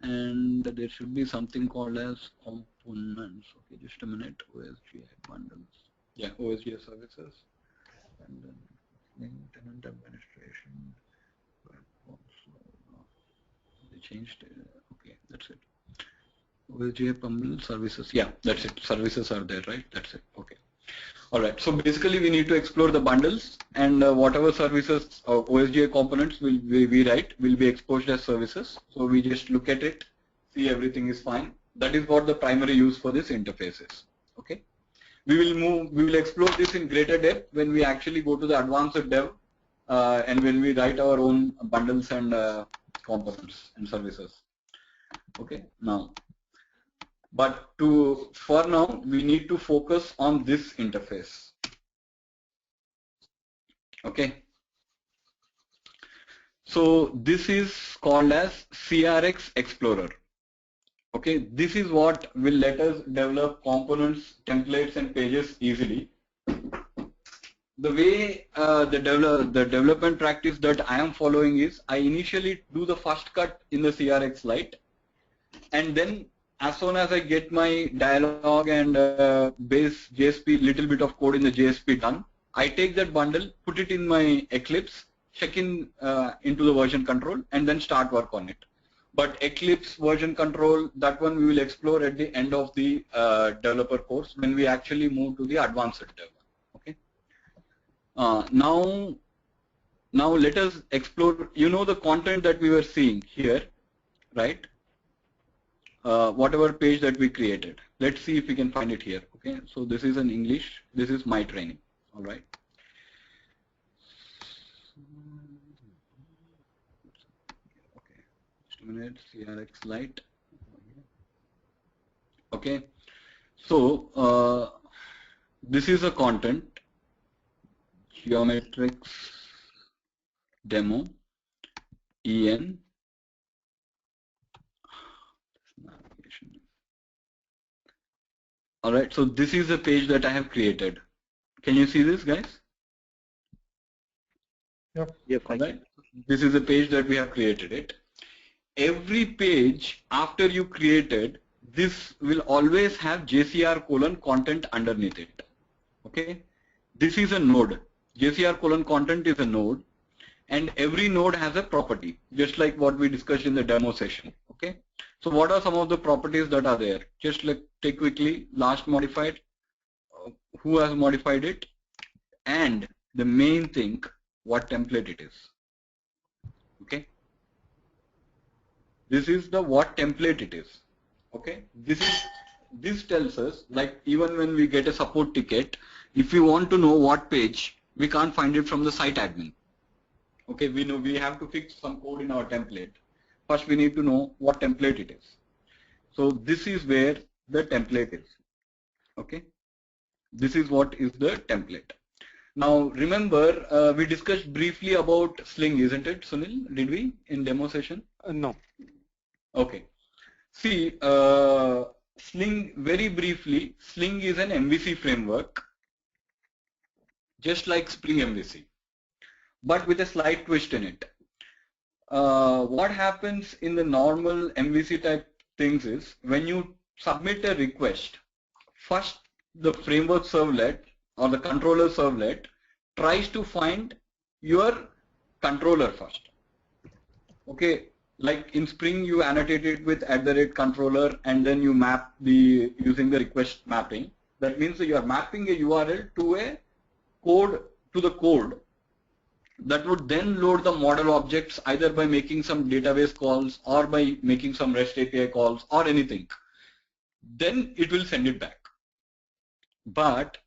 and there should be something called as components. Okay, just a minute. OSGI bundles. Yeah, OSGI services, and then tenant administration. They changed. Okay, that's it. OSGI bundle services. Yeah, that's it. Services are there, right? That's it. Okay. All right. So basically, we need to explore the bundles, and whatever services OSGI components we write will be exposed as services. So we just look at it, see everything is fine. That is what the primary use for this interface is. Okay. We will explore this in greater depth when we actually go to the advanced dev and when we write our own bundles and components and services. Okay, now, but for now we need to focus on this interface. Okay, so this is called as CRX Explorer. Okay, this is what will let us develop components, templates and pages easily. The way the development practice that I am following is, I initially do the first cut in the CRX Lite, and then as soon as I get my dialog and base JSP, little bit of code in the JSP done, I take that bundle, put it in my Eclipse, check in into the version control, and then start work on it. But Eclipse version control, that one we will explore at the end of the developer course when we actually move to the advanced development. Okay. Now let us explore. You know the content that we were seeing here, right? Whatever page that we created. Let's see if we can find it here. Okay. So this is in English. This is my training. All right. Minute, CRX Lite. Okay, so this is a content, geometrics demo en navigation. All right, so this is the page that I have created. Can you see this, guys? Yep. Yes. All right. This is the page that we have created it. Every page after you created, this will always have JCR : content underneath it. Okay, this is a node. JCR : content is a node, and every node has a property, just like what we discussed in the demo session. Okay, so what are some of the properties that are there? Just like take quickly, last modified, who has modified it, and the main thing, what template it is. Okay. This is the what template it is. Okay, this tells us, like, even when we get a support ticket, if we want to know what page, we can't find it from the site admin. Okay, we know we have to fix some code in our template. First we need to know what template it is. So this is where the template is. Okay, this is what is the template. Now remember, we discussed briefly about Sling, isn't it, Sunil? Did we in demo session? No. Okay. See, Sling, very briefly, Sling is an MVC framework, just like Spring MVC, but with a slight twist in it. What happens in the normal MVC type things is, when you submit a request, first the framework servlet or the controller servlet tries to find your controller first. Okay. Like in Spring, you annotate it with @controller, and then you map using the request mapping. That means that you are mapping a URL to a code, to the code that would then load the model objects either by making some database calls or by making some REST API calls or anything. Then it will send it back. But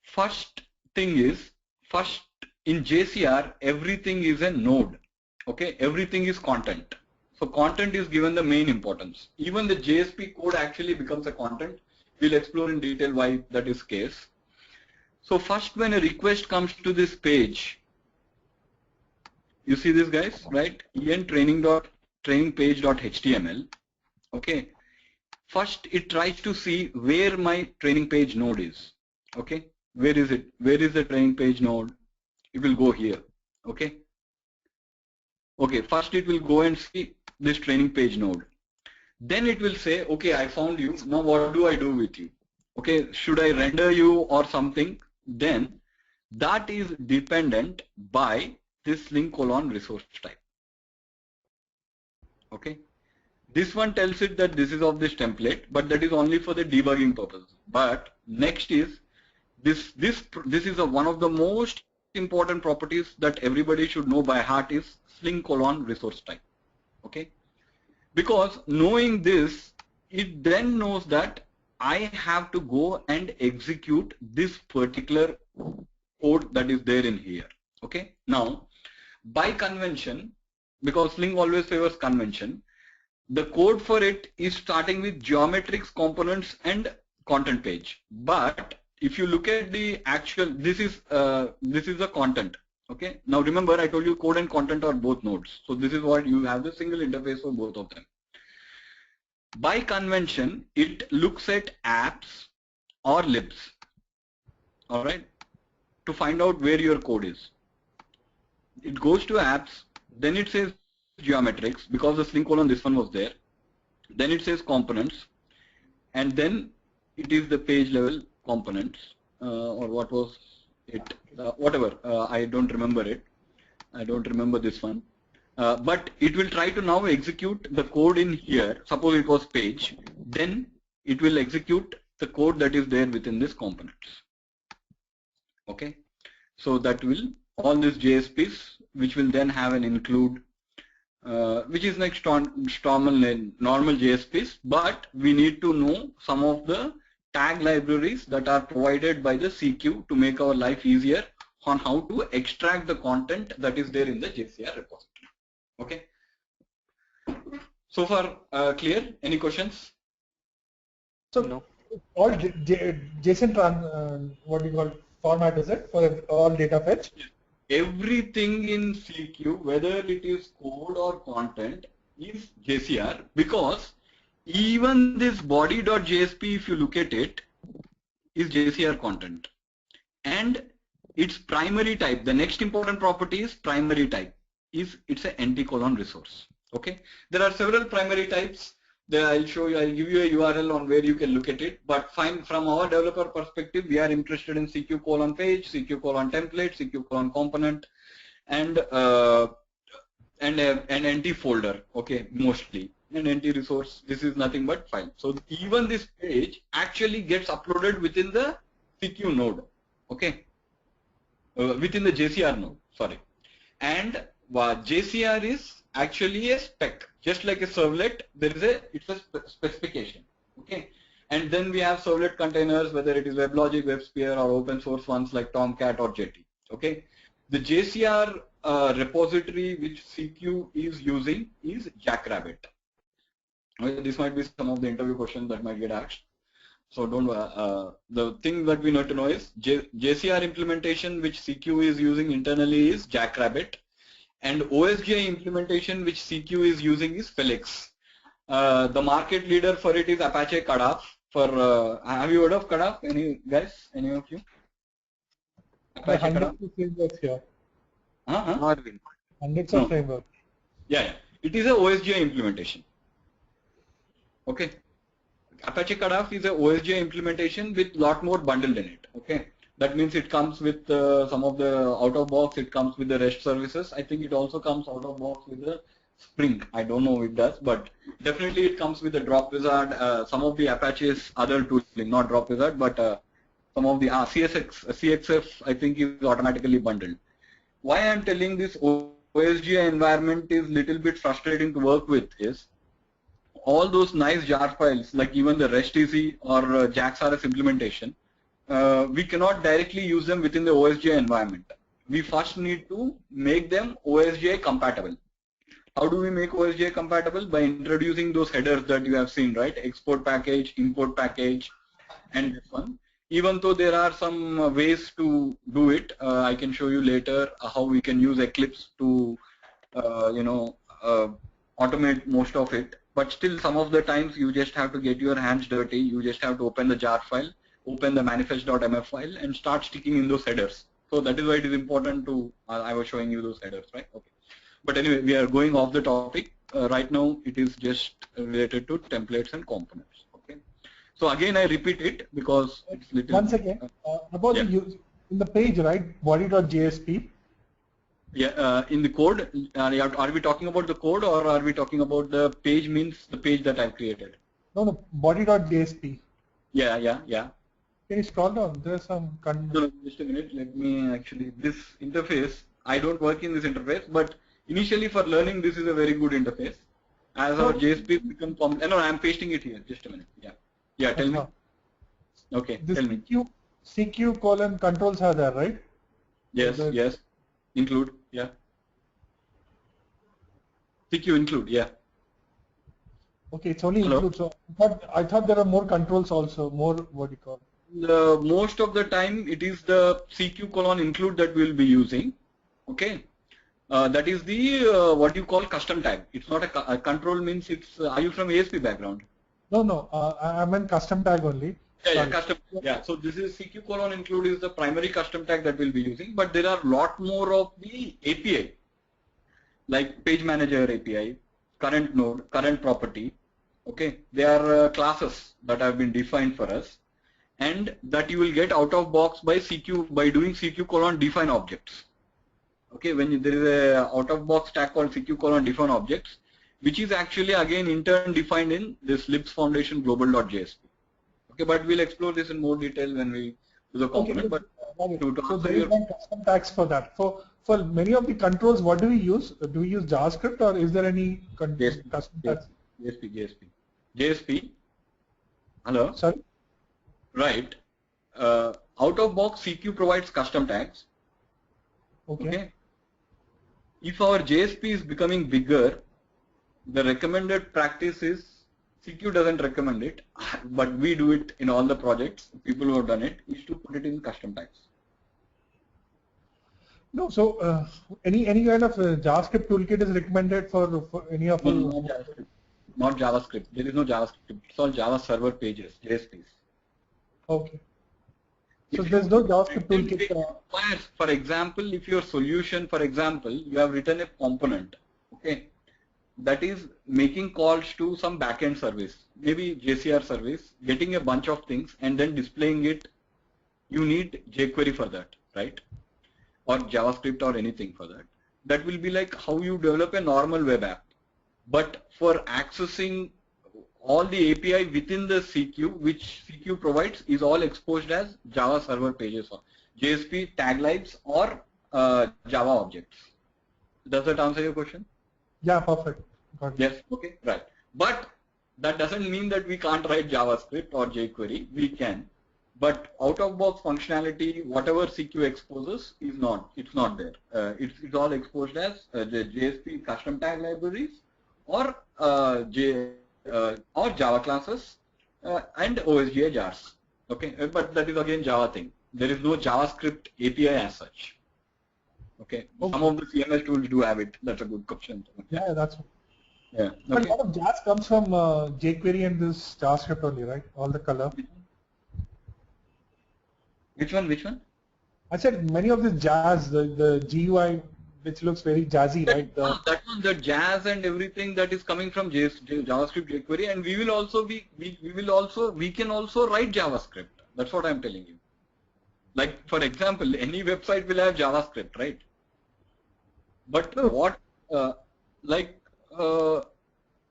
first thing is, first in JCR, everything is a node. Okay, everything is content. So content is given the main importance. Even the JSP code actually becomes a content. We'll explore in detail why that is case. So first, when a request comes to this page, you see this, guys, right? En training.trainingpage.html. Okay. First, it tries to see where my training page node is. Okay. Where is it? Where is the training page node? It will go here. Okay. Okay, first it will go and see this training page node. Then it will say, okay, I found you. Now what do I do with you? Okay, should I render you or something? Then that is dependent by this Sling : resource type. Okay, this one tells it that this is of this template, but that is only for the debugging purpose. But next is this is one of the most important properties that everybody should know by heart is Sling : resource type. Okay, because knowing this, it then knows that I have to go and execute this particular code that is there in here. Okay. Now, by convention, because Sling always favors convention, the code for it is starting with geometrics, components, and content page. But if you look at the actual, this is a content. Okay. Now remember, I told you code and content are both nodes. So this is what you have, the single interface for both of them. By convention, it looks at apps or libs. All right, to find out where your code is. It goes to apps, then it says geometrics because the Sling colon this one was there. Then it says components, and then it is the page level components or what was it? Whatever. I don't remember it. I don't remember this one. But it will try to now execute the code in here. Suppose it was page, then it will execute the code that is there within this components. Okay, so that will all these JSPs, which will then have an include, which is like normal JSPs, but we need to know some of the tag libraries that are provided by the CQ to make our life easier on how to extract the content that is there in the JCR repository. Okay. So far clear? Any questions? So No. all JSON what do you call format is it for all data fetch? Everything in CQ, whether it is code or content, is JCR, because even this body.jsp, if you look at it, is JCR content. And its primary type, the next important property is primary type, is it's an NT-colon resource. Okay, there are several primary types. There I'll show you, I'll give you a URL on where you can look at it. But fine, from our developer perspective, we are interested in CQ colon page, CQ colon template, CQ colon component, and an NT folder. Okay, mostly an NT resource. This is nothing but file. So even this page actually gets uploaded within the CQ node. Okay, within the JCR node. Sorry, and JCR is actually a spec. Just like a servlet, it's a specification. Okay, and then we have servlet containers, whether it is WebLogic, WebSphere, or open source ones like Tomcat or Jetty. Okay, the JCR repository which CQ is using is Jackrabbit. Okay, this might be some of the interview questions that might get asked. So don't. The thing that we need to know is JCR implementation which CQ is using internally is Jackrabbit. And OSGI implementation which CQ is using is Felix. The market leader for it is Apache Kadaf. Have you heard of Kadaf? Any guys? Any of you? Apache Kadaf? Frameworks here. Marvin. Hundreds No. of frameworks. Yeah. It is a OSGI implementation. Okay. Apache Kadaf is a OSGI implementation with lot more bundled in it. Okay. That means it comes with some of the out of box, it comes with the REST services. I think it also comes out of box with the Spring. I don't know if it does, but definitely it comes with the Drop Wizard, some of the Apache's other tooling, not Drop Wizard, but some of the CXF I think is automatically bundled. Why I'm telling this OSGI environment is little bit frustrating to work with is all those nice jar files like even the REST-EZ or JAX-RS implementation, we cannot directly use them within the OSGI environment. We first need to make them OSGI compatible. How do we make OSGI compatible? By introducing those headers that you have seen, right? Export package, import package, and this one. Even though there are some ways to do it, I can show you later how we can use Eclipse to, automate most of it. But still, some of the times you just have to get your hands dirty. You just have to open the jar file, open the manifest.mf file, and start sticking in those headers. So that is why it is important to, I was showing you those headers, right? Okay. But anyway, we are going off the topic. Right now, it is just related to templates and components. Okay. So again, I repeat it because it's little. Once again, about the use in the page, right? Body.jsp. Yeah, in the code, are we talking about the code or are we talking about the page? Means the page that I've created? No, body.jsp. Yeah. Can you scroll down? There's some. No, just a minute. Let me actually. This interface, I don't work in this interface, but initially for learning, this is a very good interface. As our JSP become common. No, I'm pasting it here. Just a minute. Yeah. Tell me. Okay. This Tell me. CQ colon controls are there, right? Yes. Include, yeah. CQ include, yeah. Okay, it's only Hello? include. So I thought there are more controls also, more what do you call? Most of the time it is the CQ colon include that we will be using. Okay. That is the what you call custom tag. It's not a control means it's. Are you from ASP background? No. I meant custom tag only. Yeah, custom. Yeah. So this is CQ colon include is the primary custom tag that we'll be using, but there are a lot more of the API, like page manager API, current node, current property. Okay, they are classes that have been defined for us, and that you will get out of box by CQ by doing CQ colon define objects. Okay, when there is a out of box tag called CQ colon define objects, which is actually again in turn defined in this Libs Foundation global.jsp. Okay, but we'll explore this in more detail when we do the component. Okay, but so there is no custom tags for that. For many of the controls, what do we use? Do we use JavaScript or is there any custom tags? JSP. Hello. Sorry. Right. Out of box CQ provides custom tags. Okay. If our JSP is becoming bigger, the recommended practice is CQ doesn't recommend it, but we do it in all the projects. People who have done it is to put it in custom tags. No, so any kind of JavaScript toolkit is recommended for any of not JavaScript. There is no JavaScript. It's all Java server pages, JSPs. Okay. So there's no JavaScript toolkit. For example, if your solution, for example, you have written a component, okay, that is making calls to some backend service, maybe JCR service, getting a bunch of things and then displaying it. You need jQuery for that, right? Or JavaScript or anything for that. That will be like how you develop a normal web app. But for accessing all the API within the CQ, which CQ provides, is all exposed as Java server pages or JSP tag libraries or Java objects. Does that answer your question? Yeah, perfect. Got it. Yes. Okay. Right. But that doesn't mean that we can't write JavaScript or jQuery. We can. But out-of-box functionality, whatever CQ exposes, is not. It's not there. It's all exposed as the JSP custom tag libraries or Java classes and OSGI jars. Okay, but that is again Java thing. There is no JavaScript API as such. Okay, some of the CMS tools do have it. That's a good question. Yeah, that's. Yeah. But Okay. a lot of Jazz comes from jQuery and this JavaScript only, right? All the color. Which one? Which one? I said many of the Jazz, the GUI, which looks very jazzy, right? That one, the Jazz and everything that is coming from JavaScript jQuery, and we will also we can also write JavaScript. That's what I'm telling you. Like for example, any website will have JavaScript, right? But what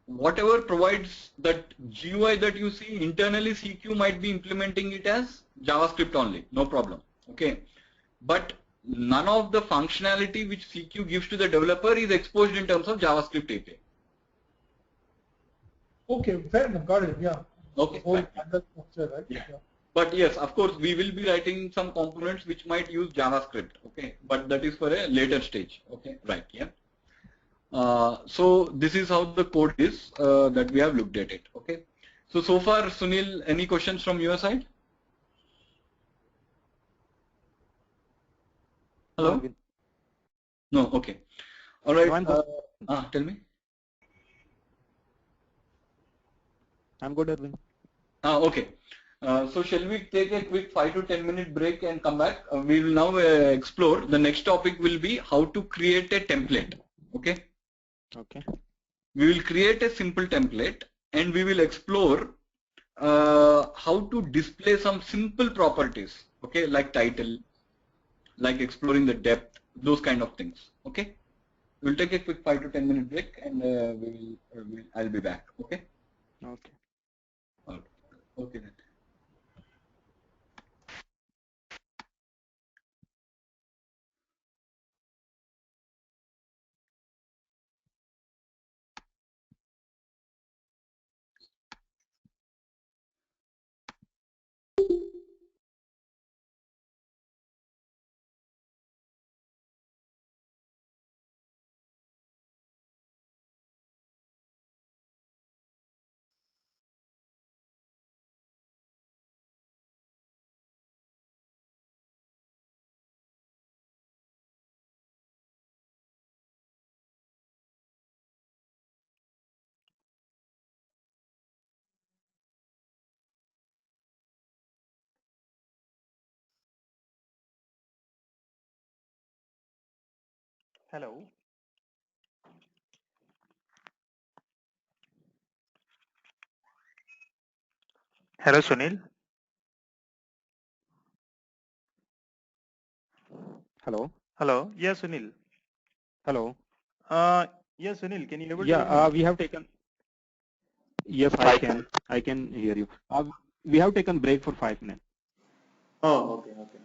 whatever provides that GUI that you see internally, CQ might be implementing it as JavaScript only, no problem. Okay, but none of the functionality which CQ gives to the developer is exposed in terms of JavaScript API. Okay, fair enough. Got it. Yeah. Okay. Whole structure, right? Yeah. But yes, of course, we will be writing some components which might use JavaScript. Okay, but that is for a later stage. Okay, right? Yeah. So this is how the code is that we have looked at it. Okay. So far, Sunil, any questions from your side? Hello? No. Okay. All right. Tell me. I'm good, Arvind. Okay. So shall we take a quick 5 to 10 minute break and come back? We will now explore. The next topic will be how to create a template. Okay. Okay. We will create a simple template and we will explore how to display some simple properties. Okay, like title, like exploring the depth, those kind of things. Okay. We'll take a quick 5 to 10 minute break and I'll be back. Okay. Okay. Okay then. Hello. Hello, Sunil. Hello. Hello. Yeah, Sunil. Hello. Yeah, Sunil, can you able to Yeah, hear me? we have taken. Yes, I I can. can. I can hear you. We have taken break for 5 minutes. Oh, okay, okay.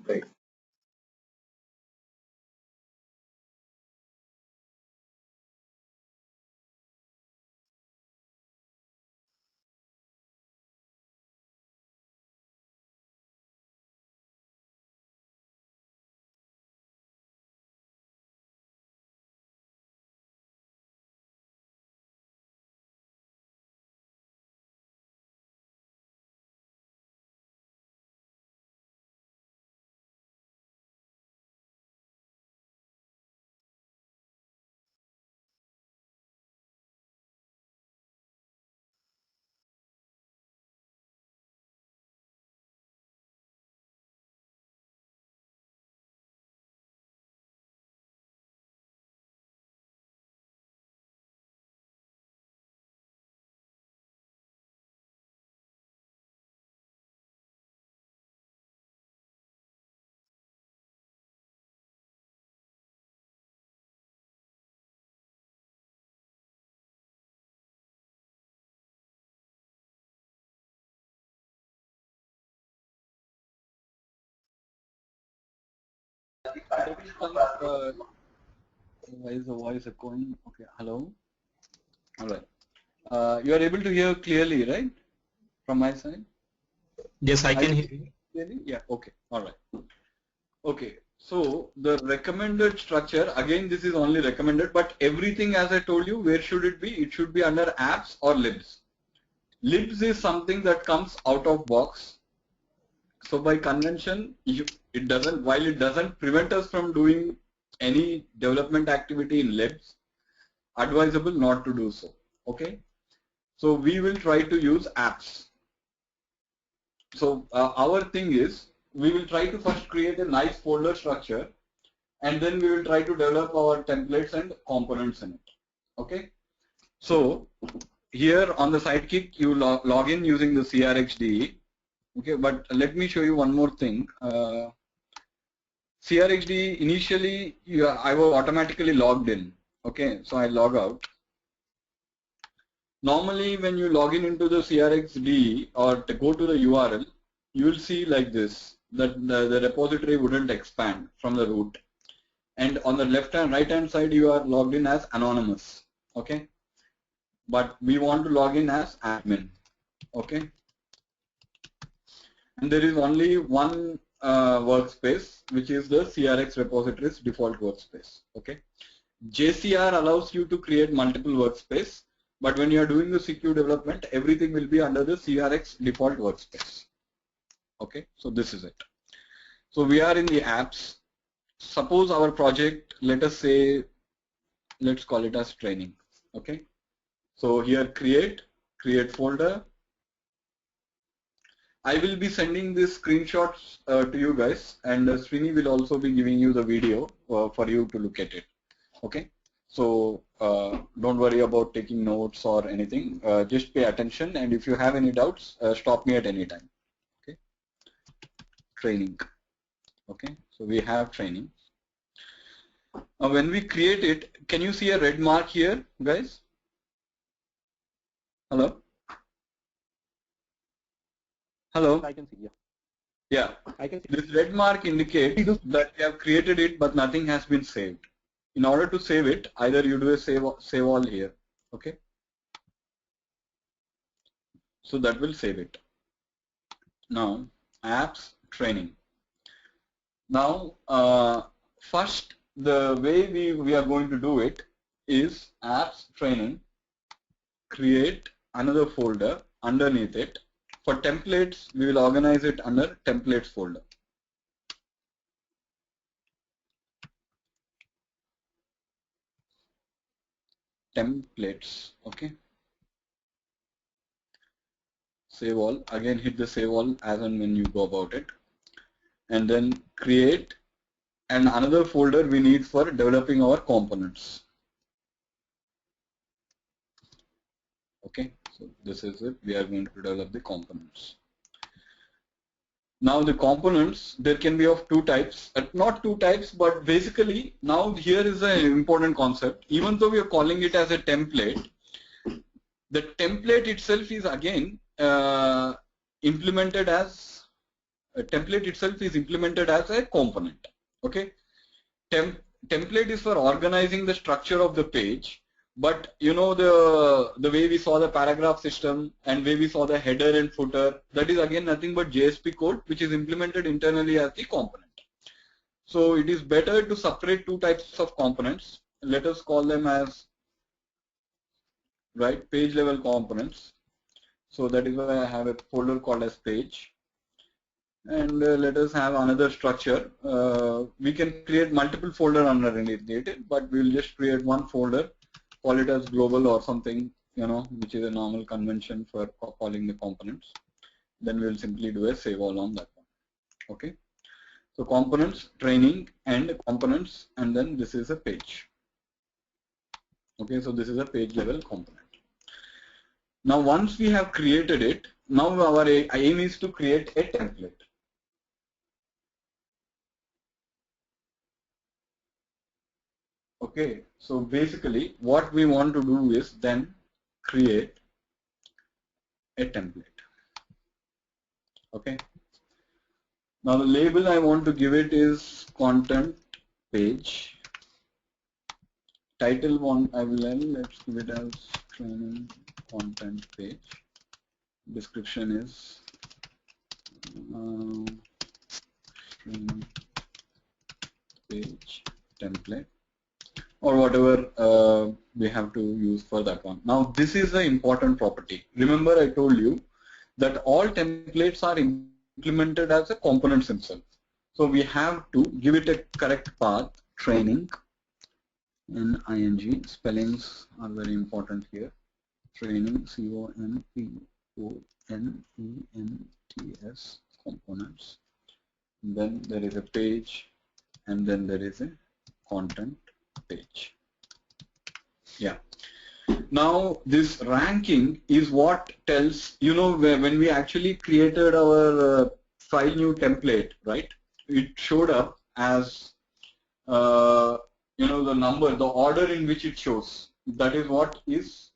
Right. Why is the voice echoing? Okay, hello. All right. You are able to hear clearly, right? From my side? Yes, I Are can you hear you. clearly? Yeah, okay. All right. Okay, so the recommended structure, again, this is only recommended, but everything, as I told you, where should it be? It should be under apps or libs. Libs is something that comes out of box. So by convention, it doesn't, while it doesn't prevent us from doing any development activity in libs, advisable not to do so. Okay, so we will try to use apps. So our thing is, we will try to first create a nice folder structure, and then we will try to develop our templates and components in it. Okay, so here on the Sidekick, you log in using the CRXDE. Okay, but let me show you one more thing. CRXDE initially, I was automatically logged in. Okay, so I log out. Normally, when you log in into the CRXDE or to go to the URL, you will see like this, that the repository wouldn't expand from the root. And on the left and right hand side, you are logged in as anonymous. Okay, but we want to log in as admin. Okay, and there is only one workspace, which is the CRX repository's default workspace. Okay, JCR allows you to create multiple workspace, but when you are doing the CQ development, everything will be under the CRX default workspace. Okay, so this is it. So we are in the apps. Suppose our project, let us say, let's call it as training. Okay, so here create folder. I will be sending these screenshots to you guys, and Srini will also be giving you the video for you to look at it. Okay, so don't worry about taking notes or anything. Just pay attention, and if you have any doubts, stop me at any time. Okay, training. Okay, so we have training. When we create it, can you see a red mark here, guys? Hello? Hello? I can see. Yeah. Yeah. I can see. This red mark indicates that you have created it, but nothing has been saved. In order to save it, either you do a save all here. Okay. So that will save it. Now, apps training. Now, first, the way we are going to do it is apps training, create another folder underneath it. For templates, we will organize it under templates folder. Templates, okay. save all, again hit the save all as and when you go about it, and then create, and another folder we need for developing our components. Okay, so this is it, we are going to develop the components. Now the components, there can be of two types, not two types, but basically now here is an important concept. Even though we are calling it as a template, the template itself is again implemented as a component. Okay, template is for organizing the structure of the page. But you know the way we saw the paragraph system and way we saw the header and footer, that is again nothing but JSP code which is implemented internally as the component. So it is better to separate two types of components. Let us call them as page level components. So that is why I have a folder called as page. And let us have another structure. We can create multiple folders underneath it, but we will just create one folder. Call it as global or something, you know, which is a normal convention for calling the components. Then we will simply do a save all on that one. Okay. So components, training, and components, and then this is a page. Okay, so this is a page level component. Now once we have created it, now our aim is to create a template. Okay, so basically what we want to do is then create a template. Okay, now the label I want to give it is content page. Title one I will, let's give it as training content page. Description is training page template, or whatever we have to use for that one. Now this is the important property. Remember I told you that all templates are implemented as a components themselves. So we have to give it a correct path, training, N-I-N-G, spellings are very important here. Training, C-O-M-P-O-N-E-N-T-S, components. Then there is a page, and then there is a content page. Yeah. Now this ranking is what tells, you know, when we actually created our file new template, right? It showed up as you know, the number, the order in which it shows. That is what is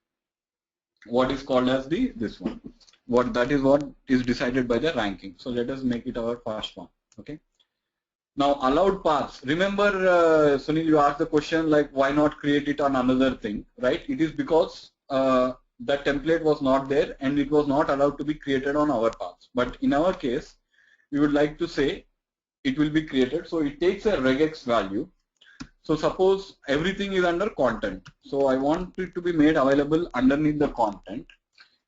called as this one. That is what is decided by the ranking. So let us make it our first one. Okay. Now allowed paths. Remember, Sunil, you asked the question like why not create it on another thing, right? It is because that template was not there and it was not allowed to be created on our paths. But in our case, we would like to say it will be created. So it takes a regex value. So suppose everything is under content. So I want it to be made available underneath the content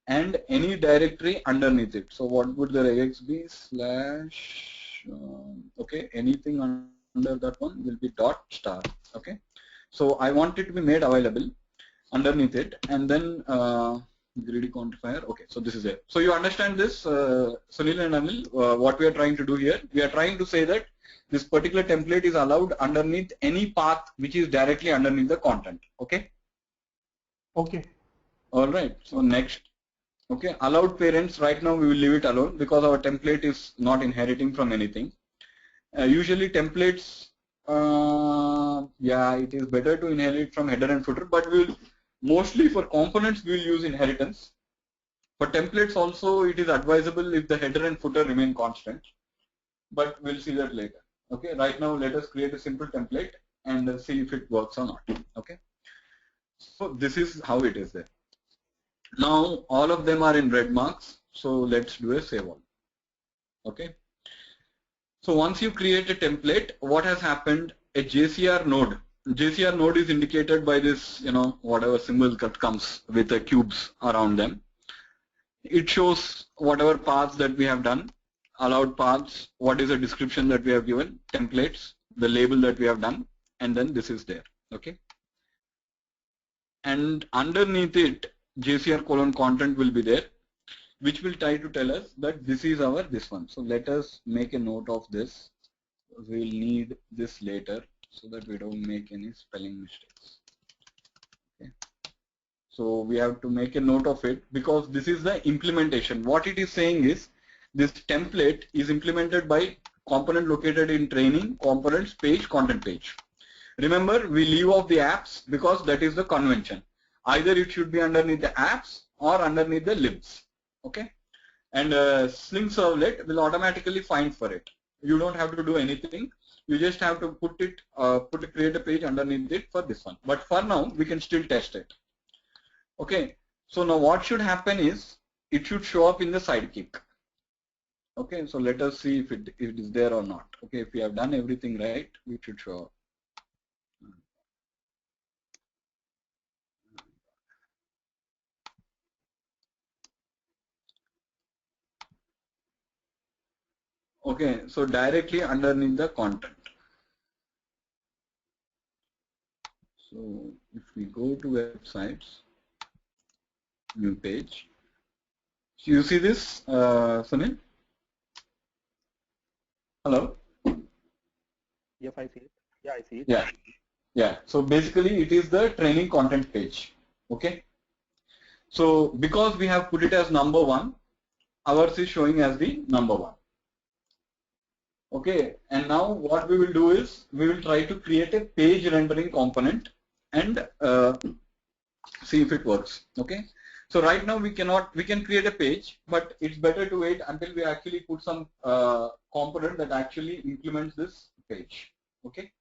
and any directory underneath it. So what would the regex be? Okay, anything under that one will be .star. Okay, so I want it to be made available underneath it, and then greedy quantifier. Okay, so this is it. So you understand this, Sunil and Anil, what we are trying to do here? We are trying to say that this particular template is allowed underneath any path which is directly underneath the content. Okay. Okay. All right. So next. Okay, allowed parents, right now we will leave it alone because our template is not inheriting from anything. Usually templates, yeah, it is better to inherit from header and footer, but we'll mostly for components we will use inheritance. For templates also it is advisable if the header and footer remain constant, but we'll see that later. Okay, right now let us create a simple template and see if it works or not. Okay, so this is how it is there. Now all of them are in red marks, so let's do a save all. Okay, so once you create a template, what has happened? A JCR node is indicated by this, you know, whatever symbol that comes with the cubes around them. It shows whatever paths that we have done, allowed paths, what is the description that we have given, templates, the label that we have done, and then this is there. Okay, and underneath it JCR : content will be there. which will try to tell us that this is our this one. So let us make a note of this. We'll need this later so that we don't make any spelling mistakes. Okay. So we have to make a note of it because this is the implementation. What it is saying is this template is implemented by component located in training, components, page, content page. Remember, we leave off the apps because that is the convention. Either it should be underneath the apps or underneath the libs. Okay. And Sling Servlet will automatically find for it. You don't have to do anything. You just have to put it, create a page underneath it for this one. But for now, we can still test it. Okay. So now what should happen is it should show up in the Sidekick. Okay. So let us see if it is there or not. Okay. If we have done everything right, it should show up. Okay, so directly underneath the content. So if we go to websites, new page, so you see this, Sunil? Hello? Yes, I see it. Yeah, I see it. Yeah, yeah. So basically it is the training content page. Okay. So because we have put it as number 1, ours is showing as the number 1. Okay, and now what we will do is we will try to create a page rendering component and see if it works. Okay, so right now we can create a page, but it's better to wait until we actually put some component that actually implements this page. Okay,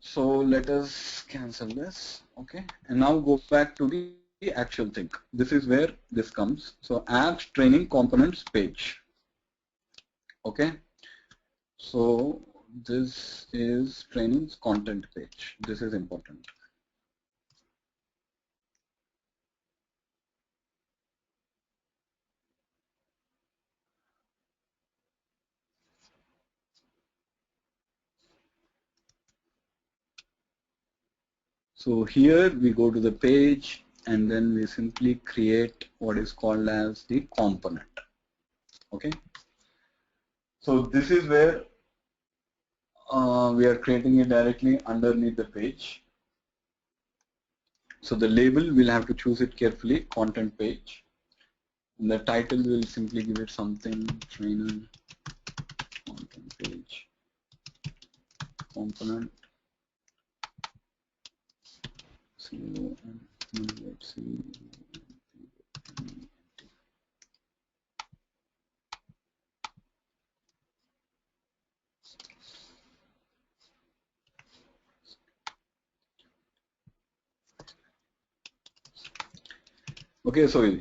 so let us cancel this. Okay, and now go back to the actual thing. This is where this comes. So apps training components page. Okay, so this is training's content page. This is important. So here we go to the page and then we simply create what is called as the component. Okay. So this is where we are creating it directly underneath the page. So the label we'll have to choose it carefully, content page. And the title will simply give it something, trainer, content page, component. So let's see. Okay, so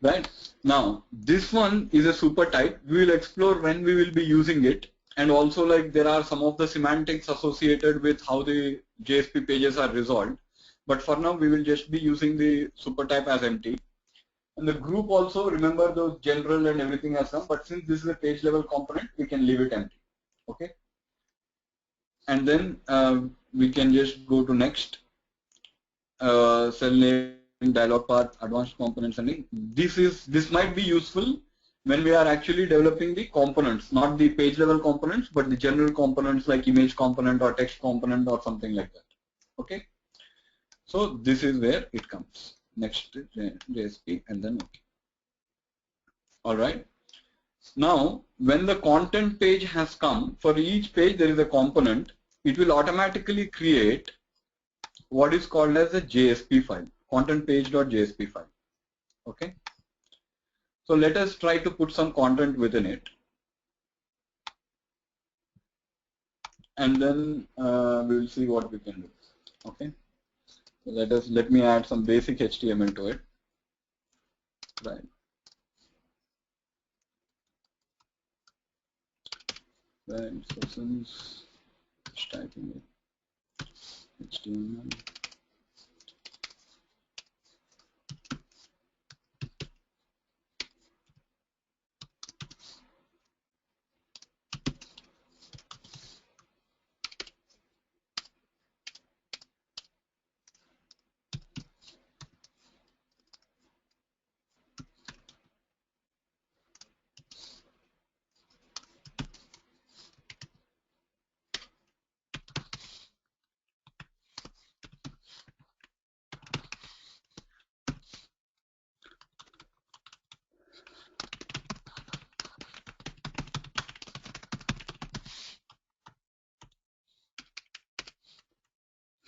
right now this one is a super type. We will explore when we will be using it, and also like there are some of the semantics associated with how the JSP pages are resolved. But for now we will just be using the super type as empty. And the group also, remember those general and everything has come, but since this is a page level component, we can leave it empty. Okay. And then we can just go to next cell name, dialog path, advanced components, and this might be useful when we are actually developing the components, not the page level components, but the general components like image component or text component or something like that. Okay. So this is where it comes. Next JSP and then OK. All right. Now, when the content page has come, for each page there is a component. It will automatically create what is called as a JSP file, content page.jsp file. Okay. So let us try to put some content within it, and then we will see what we can do. Okay. So let me add some basic HTML to it. Right. Right. So since just typing it, HTML.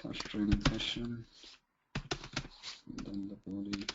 First training session, then the body.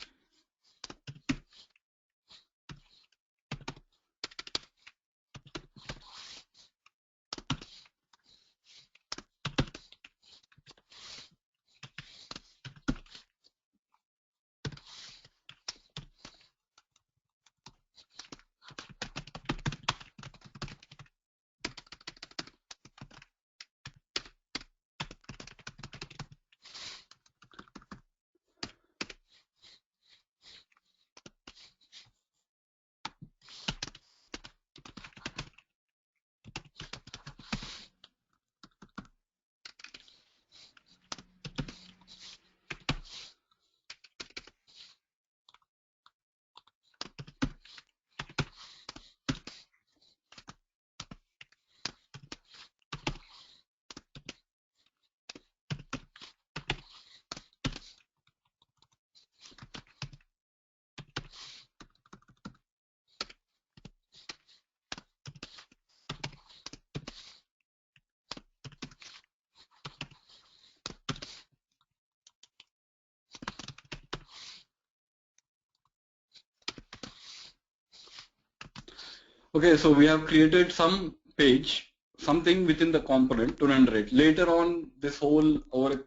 Okay, so we have created some page, something within the component to render it. Later on, this whole over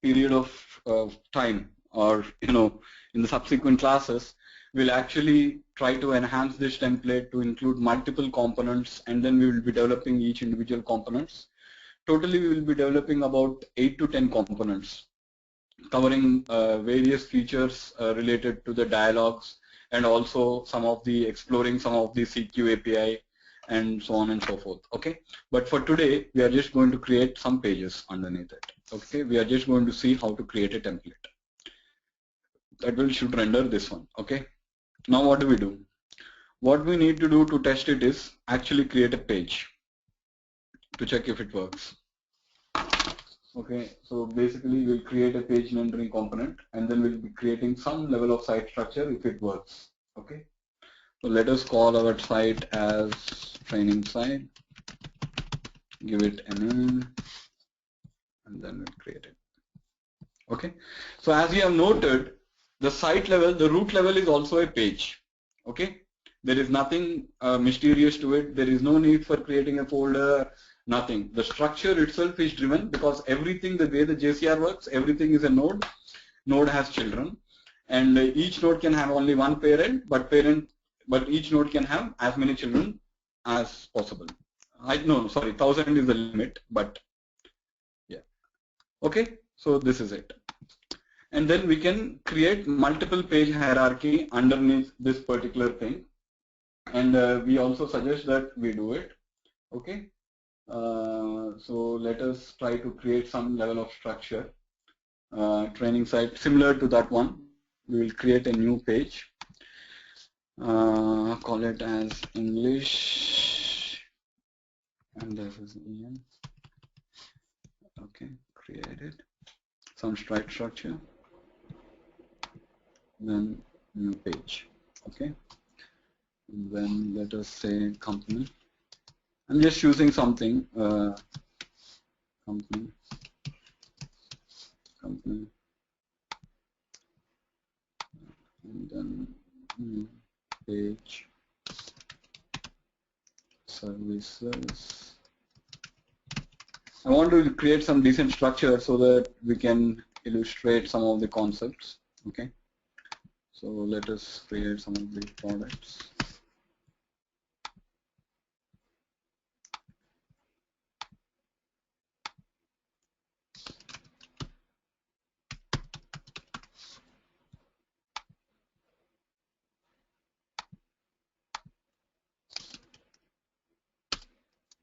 period of time, or in the subsequent classes, we'll actually try to enhance this template to include multiple components, and then we will be developing each individual components. Totally, we will be developing about 8 to 10 components, covering various features related to the dialogues, and also exploring some of the CQ API and so on and so forth. Okay, but for today we are just going to create some pages underneath it. Okay, we are just going to see how to create a template that should render this one. Okay, now what do? What we need to do to test it is actually create a page to check if it works. Okay, so basically we'll create a page rendering component, and then we'll be creating some level of site structure if it works. Okay, so let us call our site as training site, give it a name, and then we'll create it. Okay, so as you have noted, the site level, the root level is also a page. Okay, there is nothing mysterious to it. There is no need for creating a folder. Nothing. The structure itself is driven because everything, the way the JCR works, everything is a node. Node has children, and each node can have only one parent, but each node can have as many children as possible. No, sorry, 1000 is the limit, but yeah. Okay, so this is it. And then we can create multiple page hierarchy underneath this particular thing, and we also suggest that we do it. Okay. So let us try to create some level of structure. Training site similar to that one. We will create a new page. Call it as English, and this is Ian. Okay, created some site structure. Then new page. Okay, and then let us say company. I'm just using something, company, and then page, services. I want to create some decent structure so that we can illustrate some of the concepts. Okay, so let us create some of the products.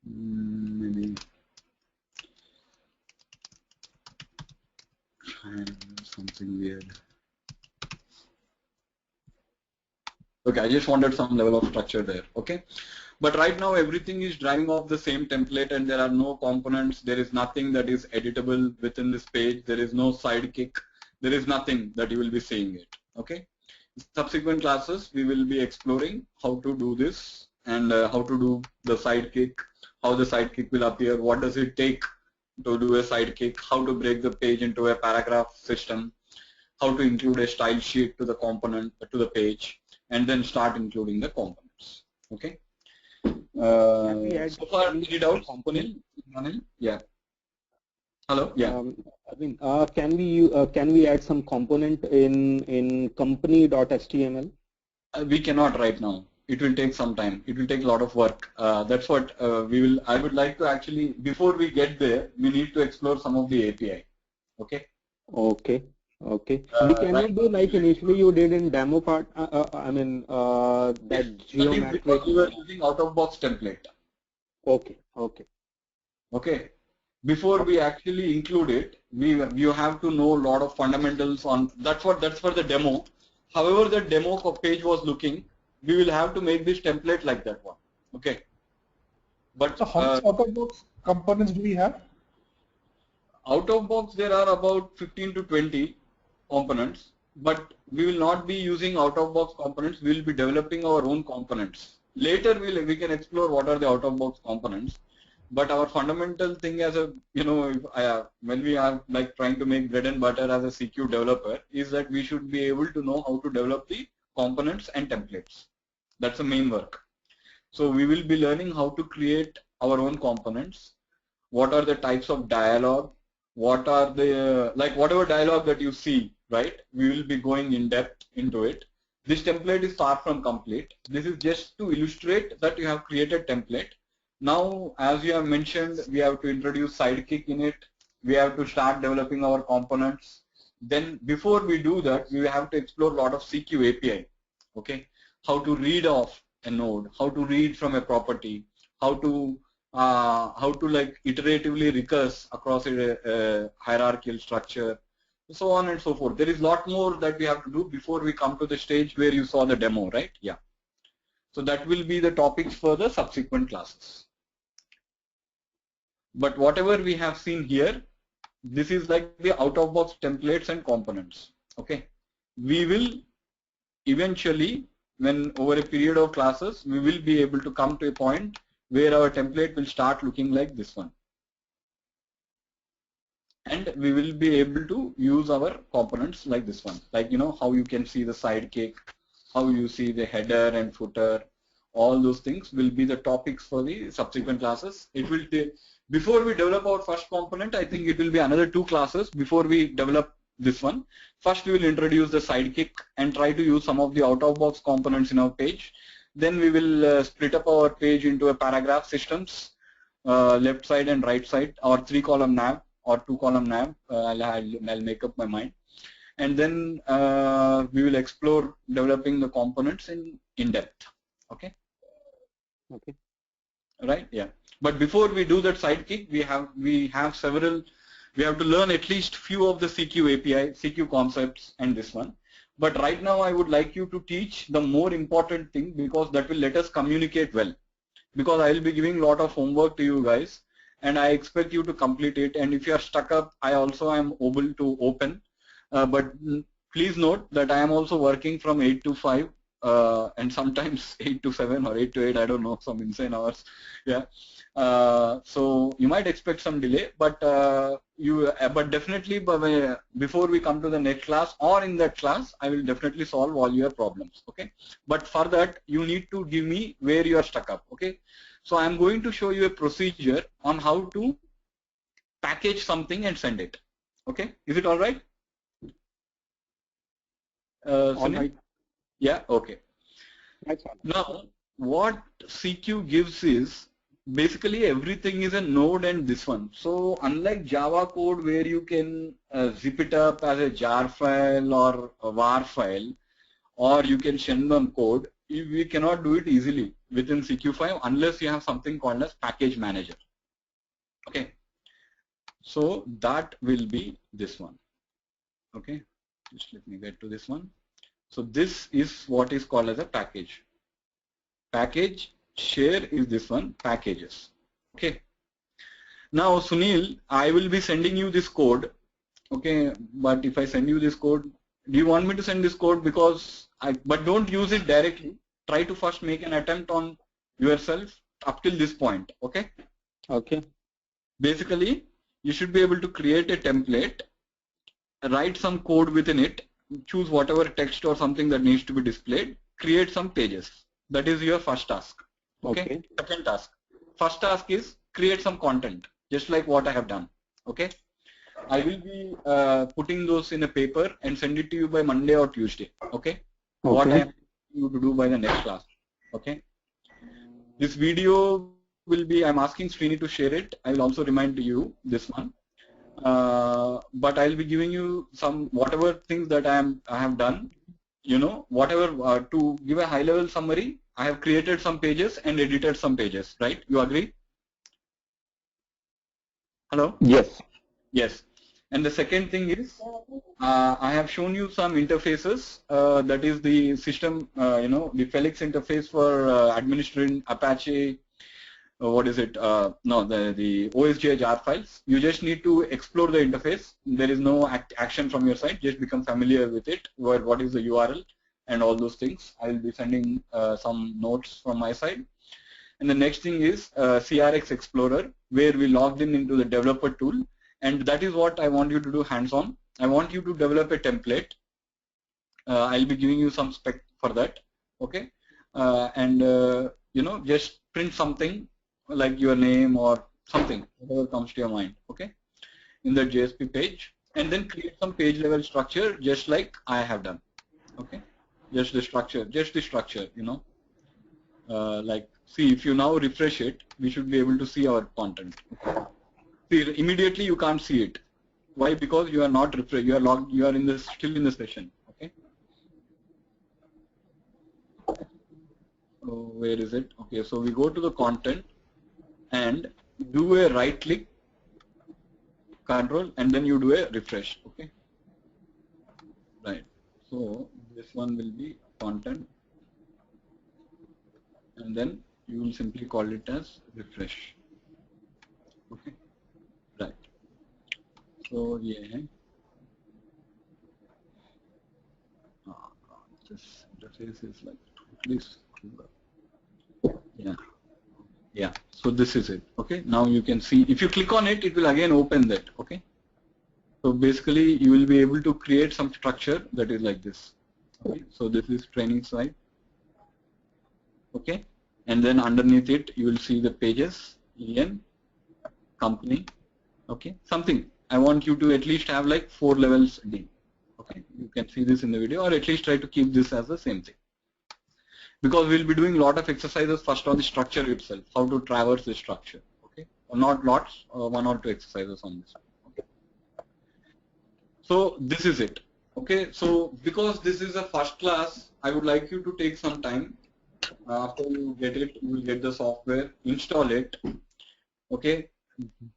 Maybe try something weird. Okay, I just wanted some level of structure there. Okay, but right now everything is driving off the same template, and there are no components. There is nothing that is editable within this page. There is no sidekick. There is nothing that you will be seeing it. Okay, subsequent classes we will be exploring how to do this, and how to do the sidekick, how the sidekick will appear, what does it take to do a sidekick, how to break the page into a paragraph system, how to include a style sheet to the component, to the page, and then start including the components. Okay. So far, any doubts, Anil? Yeah. Hello. Yeah. Can we add some component in company.html? We cannot right now. It will take some time. It will take a lot of work. That's what we will. I would like to actually, before we get there, we need to explore some of the API. Okay. Okay. Okay. Can you do like initially you did in demo part? That geometric. Because we were using out-of-box template. Okay. Okay. Okay. Before we actually include it, you have to know a lot of fundamentals on. That's for the demo. However, the demo page was looking, we will have to make this template like that one. Okay. But so how much out-of-box components do we have? Out-of-box, there are about 15 to 20 components, but we will not be using out-of-box components. We will be developing our own components. Later, we can explore what are the out-of-box components. But our fundamental thing as a, when we are like trying to make bread and butter as a CQ developer is that we should be able to know how to develop the components and templates. That's the main work. So we will be learning how to create our own components. What are the types of dialogue? What are the, whatever dialogue that you see, right? We will be going in depth into it. This template is far from complete. This is just to illustrate that you have created template. Now, as you have mentioned, we have to introduce Sidekick in it. We have to start developing our components. Then before we do that, we have to explore a lot of CQ API. Okay, how to read off a node, how to read from a property, how to like iteratively recurse across a hierarchical structure, so on and so forth. There is a lot more that we have to do before we come to the stage where you saw the demo, right? Yeah. So that will be the topics for the subsequent classes. But whatever we have seen here, this is like the out-of-box templates and components. Okay. We will eventually, when over a period of classes, we will be able to come to a point where our template will start looking like this one. And we will be able to use our components like this one. Like, how you can see the sidekick, how you see the header and footer, all those things will be the topics for the subsequent classes. It will take, before we develop our first component, I think it will be another 2 classes before we develop this one. First, we will introduce the sidekick and try to use some of the out-of-box components in our page. Then we will split up our page into a paragraph systems, left side and right side, or 3-column nav or 2-column nav. I'll make up my mind. And then we will explore developing the components in depth. Okay. Okay. Right. Yeah. But before we do that sidekick, we have to learn at least few of the CQ API, CQ concepts, and this one. But right now, I would like you to teach the more important thing, because that will let us communicate well. Because I will be giving a lot of homework to you guys, and I expect you to complete it. And if you are stuck up, I also am able to open. But please note that I am also working from 8 to 5. And sometimes 8 to 7 or 8 to 8, I don't know, some insane hours. Yeah. So you might expect some delay, but definitely before we come to the next class or in that class, I will definitely solve all your problems. Okay. But for that, you need to give me where you are stuck up. Okay. So I'm going to show you a procedure on how to package something and send it. Okay. Is it all right? All right. Yeah, okay. Now, what CQ gives is basically everything is a node and this one. So unlike Java code where you can zip it up as a jar file or a var file, or you can send them code, we cannot do it easily within CQ5 unless you have something called as package manager. Okay. So that will be this one. Okay. Just let me get to this one. So this is what is called as a package. Package share is this one, packages. Okay. Now Sunil, I will be sending you this code. Okay, but if I send you this code, do you want me to send this code? Because but don't use it directly. Try to first make an attempt on yourself up till this point. Okay. Okay. Basically, you should be able to create a template, write some code within it, choose whatever text or something that needs to be displayed, create some pages. That is your first task. Okay. Second task. First task is create some content, just like what I have done. Okay. I will be putting those in a paper and send it to you by Monday or Tuesday. Okay. What I am you to do by the next class. Okay. This video will be, I'm asking Srini to share it. I will also remind you this one. But I'll be giving you some whatever things that I have done, you know, whatever to give a high level summary. I have created some pages and edited some pages, right? You agree? Hello? Yes. Yes. And the second thing is, I have shown you some interfaces. That is the system, you know, the Felix interface for administering Apache. What is it? No, the OSGI jar files. You just need to explore the interface. There is no action from your side. Just become familiar with it. What is the URL and all those things. I will be sending some notes from my side. And the next thing is CRX Explorer, where we logged in into the developer tool. And that is what I want you to do hands-on. I want you to develop a template. I'll be giving you some spec for that. Okay. You know, just print something like your name or something, whatever comes to your mind, okay, in the JSP page, and then create some page level structure just like I have done, okay, just the structure, you know, like, see, if you now refresh it, we should be able to see our content. See, immediately you can't see it. Why? Because you are not refreshed, you are logged, you are in this, still in the session, okay. So where is it? Okay, so we go to the content and do a right click, control, and then you do a refresh, okay. Right, so this one will be content, and then you will simply call it as refresh, okay. Right, so yeah, this interface is like this, yeah, so this is it, okay. Now you can see, if you click on it, it will again open that, okay. So basically you will be able to create some structure that is like this, okay. So this is training site, okay, and then underneath it you will see the pages, EN, company, okay, something. I want you to at least have like 4 levels deep, okay. You can see this in the video, or at least try to keep this as the same thing. Because we'll be doing a lot of exercises first on the structure itself, how to traverse the structure, okay, or not lots, 1 or 2 exercises on this, okay. So this is it, okay. So because this is a first class, I would like you to take some time. After you get it, you will get the software, install it, okay,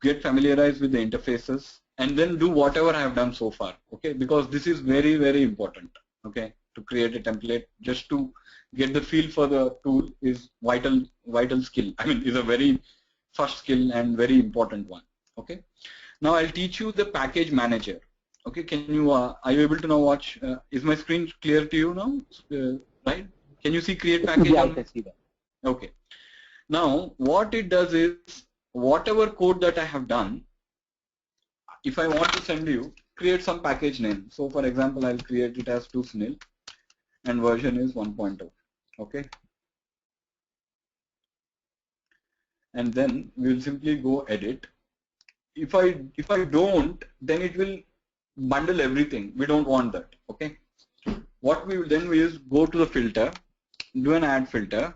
get familiarized with the interfaces, and then do whatever I have done so far, okay, because this is very, very important, okay, to create a template. Just to get the feel for the tool is vital skill. I mean, is a very first skill and very important one, okay. Now I'll teach you the package manager, okay. Can you, are you able to now watch, is my screen clear to you now, right? Can you see create package? Yeah, I can see that. Okay. Now what it does is, whatever code that I have done, if I want to send you, create some package name. So for example, I'll create it as 2Sunil and version is 1.0, okay. And then we'll simply go edit. If I don't, then it will bundle everything. We don't want that, okay. What we will then is go to the filter, do an add filter.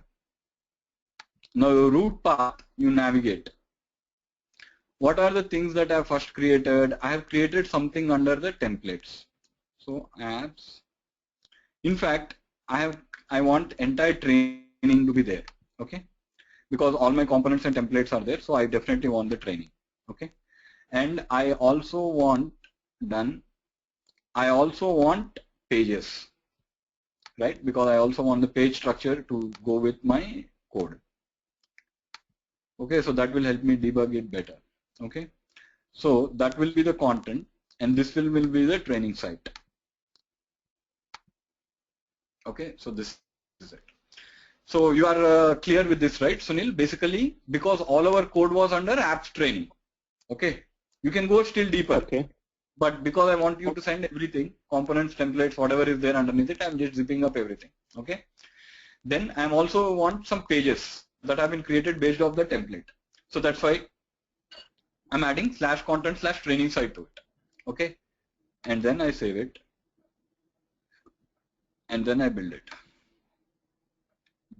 Now your root path you navigate. What are the things that I have first created? I have created something under the templates. So apps. In fact, I want entire training to be there, okay? Because all my components and templates are there, so I definitely want the training, okay? And I also want I also want pages, right? Because I also want the page structure to go with my code. Okay, so that will help me debug it better. Okay, so that will be the content, and this will be the training site. Okay, so this is it. So you are clear with this, right, Sunil? Basically, because all our code was under apps training. Okay, You can go still deeper. Okay. But because I want you to send everything, components, templates, whatever is there underneath it, I'm just zipping up everything. Okay. Then I'm also want some pages that have been created based off the template. So that's why I'm adding /content/training site to it. Okay. And then I save it. And then I build it.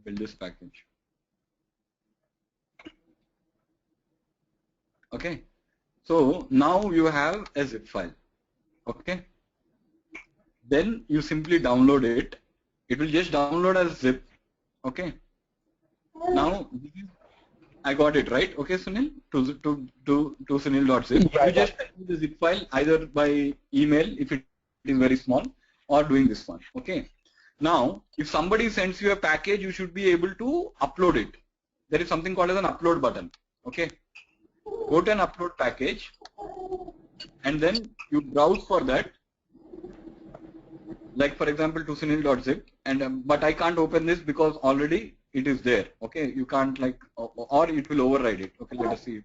Build this package. Okay. So now you have a zip file. Okay. Then you simply download it. It will just download as zip. Okay. Now I got it right. Okay, Sunil, to sunil.zip. Yeah, you just send me the zip file either by email if it is very small, or doing this one. Okay. Now, if somebody sends you a package, you should be able to upload it. There is something called as an upload button. Okay. Go to an upload package, and then you browse for that. Like for example, to sunil.zip, and but I can't open this because already it is there. Okay, you can't like, or it will override it. Okay, let us see.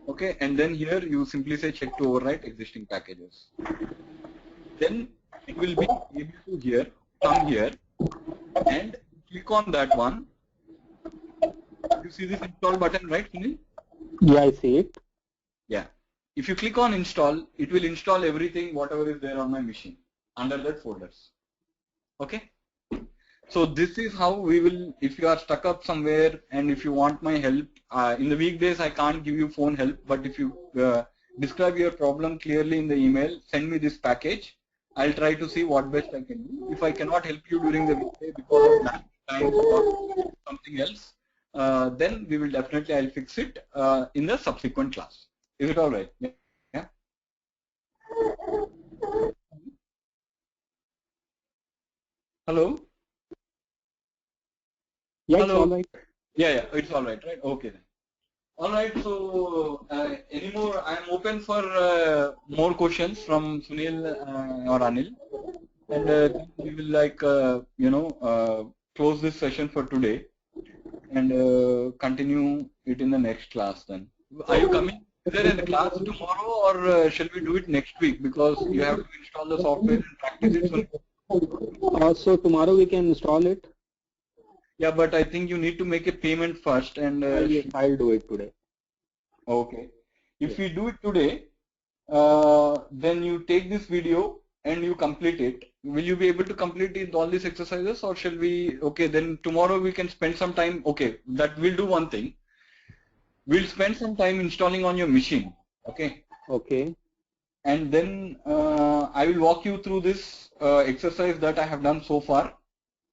Okay, and then here you simply say check to override existing packages. Then it will be able to come here and click on that one. You see this install button, right, Sunil? Yeah, I see it. Yeah. If you click on install, it will install everything, whatever is there on my machine under that folders. Okay. So this is how we will, if you are stuck up somewhere and if you want my help, in the weekdays I can't give you phone help, but if you describe your problem clearly in the email, send me this package. I'll try to see what best I can do. If I cannot help you during the weekday because of that time or something else, then we will definitely, I'll fix it in the subsequent class. Is it all right? Yeah. Hello? Yeah, Hello? it's all right. Yeah, it's all right, right? Okay then. All right, so any more? I'm open for more questions from Sunil or Anil, and then we will like close this session for today and continue it in the next class. Then, are you coming? Is there a class tomorrow, or shall we do it next week? Because you have to install the software and practice it. So tomorrow we can install it. Yeah, but I think you need to make a payment first, and Yes, I'll do it today. okay. If we do it today, then you take this video and you complete it. Will you be able to complete it, all these exercises, or shall we? Okay, then tomorrow we can spend some time. Okay, that we'll do one thing. We'll spend some time installing on your machine. Okay. Okay. And then I will walk you through this exercise that I have done so far,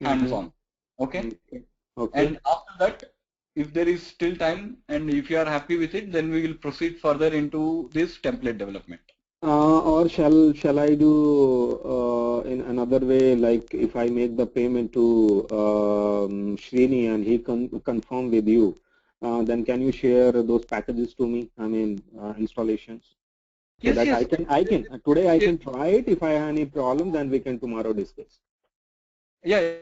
hands-on. Okay. Okay. And after that, if there is still time and if you are happy with it, then we will proceed further into this template development. Or shall I do in another way, like if I make the payment to Srini and he confirm with you, then can you share those packages to me? I mean installations. So Yes, that yes. today I can try it. If I have any problem, then we can tomorrow discuss. Yeah.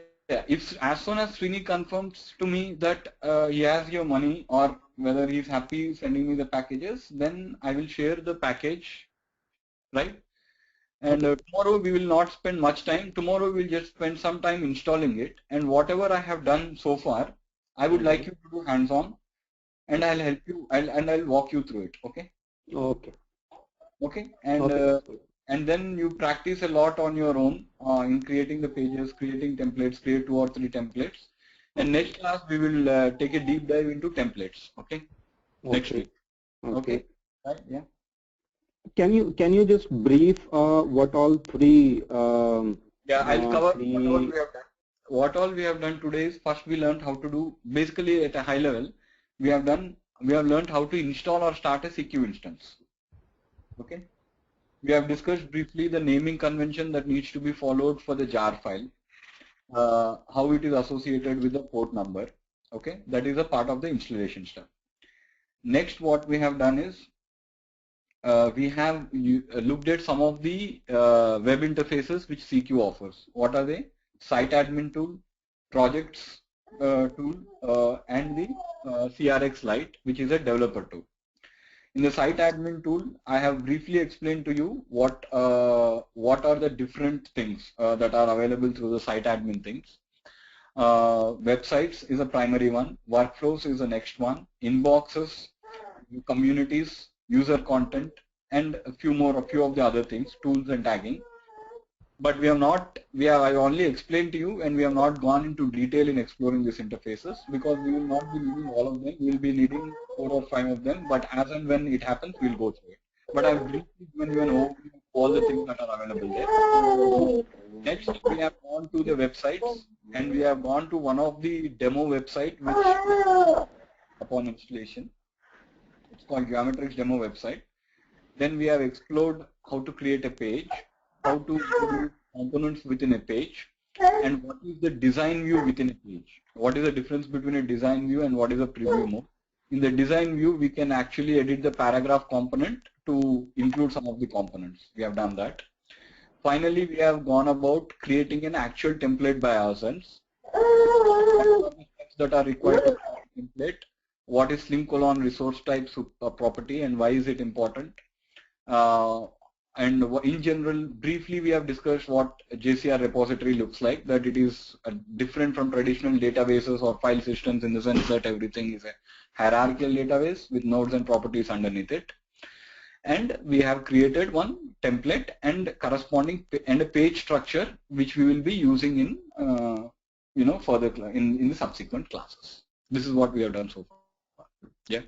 If as soon as Srini confirms to me that he has your money or whether he's happy sending me the packages, then I will share the package, right? And tomorrow we will not spend much time. Tomorrow we'll just spend some time installing it. And whatever I have done so far, I would like you to do hands-on, and I'll help you. I'll walk you through it. Okay. Okay. Okay. And and then you practice a lot on your own in creating the pages, creating templates, create 2 or 3 templates. And next class we will take a deep dive into templates. Okay. Next week. Okay. Right. Yeah. Can you just brief what all 3? Yeah, I'll cover what all we have done. What all we have done today is first we learned how to do, basically at a high level, we have learned how to install or start a CQ instance. Okay. We have discussed briefly the naming convention that needs to be followed for the jar file, how it is associated with the port number. Okay, that is a part of the installation step. Next, what we have done is we have looked at some of the web interfaces which CQ offers. What are they? Site admin tool, projects tool, and the CRX Lite, which is a developer tool. In the site admin tool, I have briefly explained to you what are the different things that are available through the site admin things. Websites is a primary one, workflows is the next one, inboxes, communities, user content, and a few of the other things, tools and tagging. But I only explained to you, and we have not gone into detail in exploring these interfaces because we will not be needing all of them. We will be needing 4 or 5 of them, but as and when it happens, we'll go through it. But I've briefly given you an overview of all the things that are available there. Next, we have gone to the websites, and we have gone to one of the demo website, which upon installation, it's called Geometrix demo website. Then we have explored how to create a page, how to introduce components within a page, and what is the design view within a page. What is the difference between a design view and what is a preview mode? In the design view, we can actually edit the paragraph component to include some of the components. We have done that. Finally, we have gone about creating an actual template by ourselves. What are the steps that are required to create a template? What is slim colon resource type property and why is it important? And in general, briefly, we have discussed what JCR repository looks like, that it is different from traditional databases or file systems in the sense that everything is a hierarchical database with nodes and properties underneath it. And we have created one template and corresponding and a page structure which we will be using in further in the subsequent classes. This is what we have done so far. Yeah.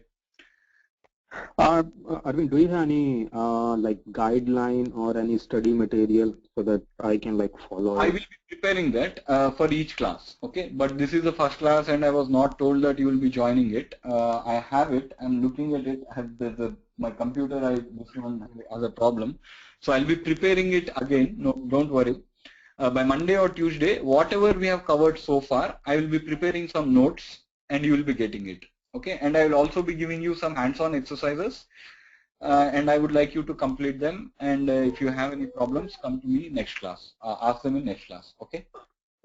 Arvind, do you have any like guideline or any study material so that I can like follow? I will be preparing that for each class, okay? But this is the first class and I was not told that you will be joining it. I have it, I'm looking at it, I have my computer, this one has a problem. So I'll be preparing it again, no, don't worry. By Monday or Tuesday, whatever we have covered so far, I will be preparing some notes and you will be getting it. Okay, and I will also be giving you some hands-on exercises, and I would like you to complete them. And if you have any problems, come to me next class. Ask them in next class. Okay.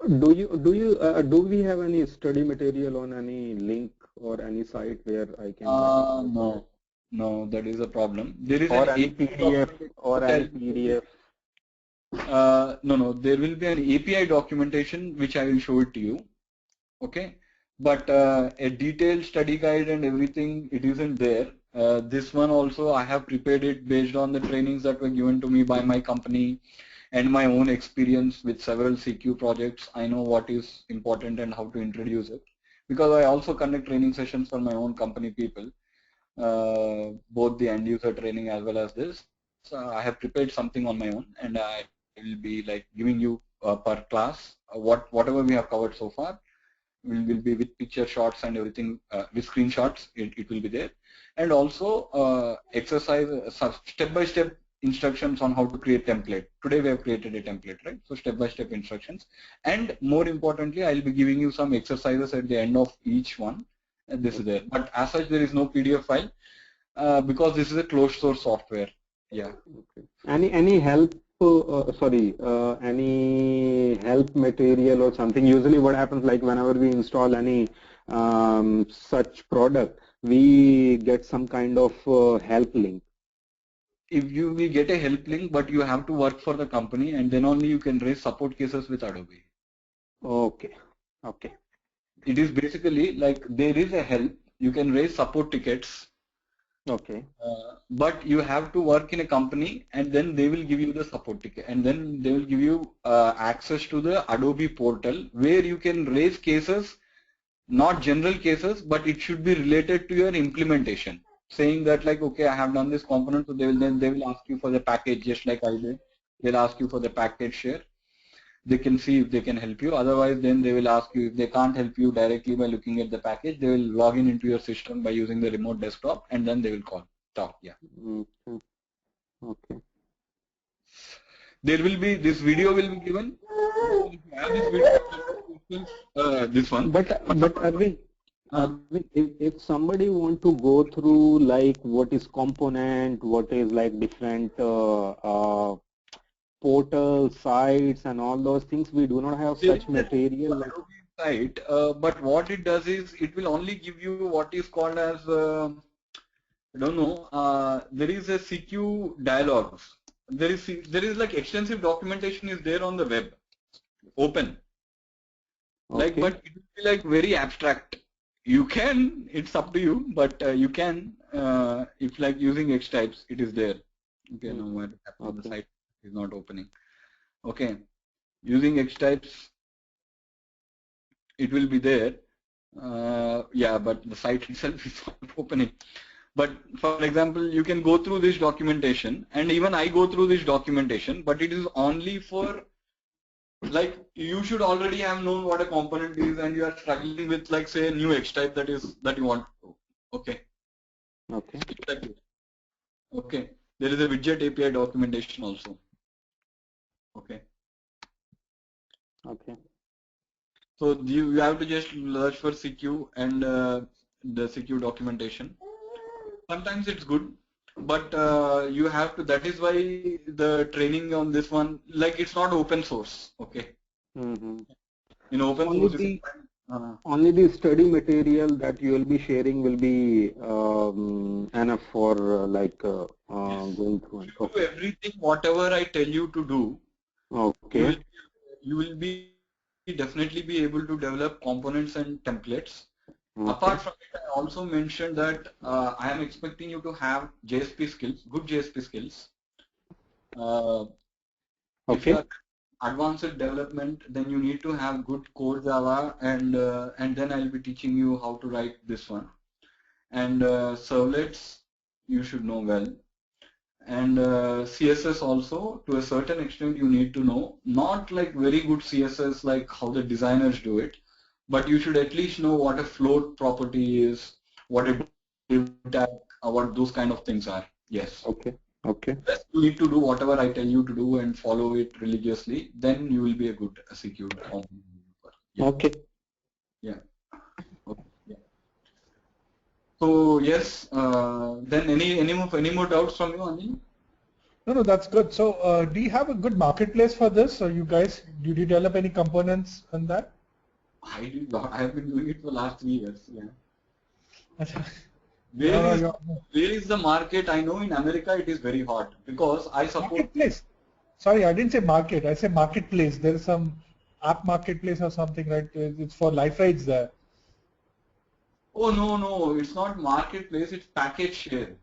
Do we have any study material on any link or any site where I can? No, that is a problem. There is or any PDF or any PDF. No, there will be an API documentation which I will show it to you. Okay. But a detailed study guide and everything, it isn't there. This one also, I have prepared it based on the trainings that were given to me by my company and my own experience with several CQ projects. I know what is important and how to introduce it. Because I also conduct training sessions for my own company people, both the end user training as well as this. So I have prepared something on my own and I will be like giving you per class whatever we have covered so far. Will be with picture shots and everything, with screenshots, it will be there. And also exercise, step-by-step instructions on how to create template. Today we have created a template, right? So step-by-step instructions. And more importantly, I'll be giving you some exercises at the end of each one. And this is there. But as such, there is no PDF file because this is a closed source software. Yeah. Okay. Any help? Any help material or something? Usually what happens, like whenever we install any such product, we get some kind of help link. If you will get a help link, but you have to work for the company and then only you can raise support cases with Adobe. Okay. Okay. It is basically like there is a help, you can raise support tickets. Okay. But you have to work in a company and then they will give you the support ticket and then they will give you access to the Adobe portal where you can raise cases, not general cases, but it should be related to your implementation. Saying that like, okay, I have done this component, so they will ask you for the package just like I did. They'll ask you for the package share. They can see if they can help you. Otherwise, then they will ask you if they can't help you directly by looking at the package. They will log in into your system by using the remote desktop, and then they will talk. Yeah. Okay. Okay. There will be this video will be given. If you have this video, this one. But Arvind, if somebody want to go through like what is component, what is like different portal sites and all those things, we do not have such material. Site, but what it does is it will only give you what is called as I don't know. There is a CQ dialogue. There is like extensive documentation is there on the web, open. Like, Okay. but it will be like very abstract. You can, it's up to you, but you can, if like using X types, it is there. Okay, no what happened, the site is not opening. Okay, using X types, it will be there. Yeah, but the site itself is not opening. But for example, you can go through this documentation, and even I go through this documentation, but it is only for, like, you should already have known what a component is, and you are struggling with, like, say, a new X type that you want to do. Okay. Okay. Okay. There is a widget API documentation also. Okay. Okay. So you have to just search for CQ and the CQ documentation. Sometimes it's good, but you have to. That is why the training on this one, like, it's not open source. Okay. Mm-hmm. In open source, only the study material that you will be sharing will be enough for going through it. Okay. Do everything whatever I tell you to do. Okay. You will be definitely be able to develop components and templates. Okay. Apart from it, I also mentioned that I am expecting you to have JSP skills, good JSP skills. If you are advanced development, then you need to have good core Java, and then I'll be teaching you how to write this one. And servlets, you should know well. And CSS also, to a certain extent, you need to know. Not like very good CSS, like how the designers do it, but you should at least know what a float property is, what a div tag, what those kind of things are. Yes. Okay. Okay. You need to do whatever I tell you to do and follow it religiously. Then you will be a good CQ. Yeah. Okay. Yeah. Okay. Yeah. So yes. Then any more doubts from you, Anil? No, that's good. So do you have a good marketplace for this? Or you guys, did you develop any components on that? I did not. I have been doing it for the last 3 years. Yeah. Where is the market? I know in America it is very hot because I support. Marketplace. Sorry, I didn't say market. I said marketplace. There is some app marketplace or something, right? It's for life rides there. Oh no, it's not marketplace. It's package share.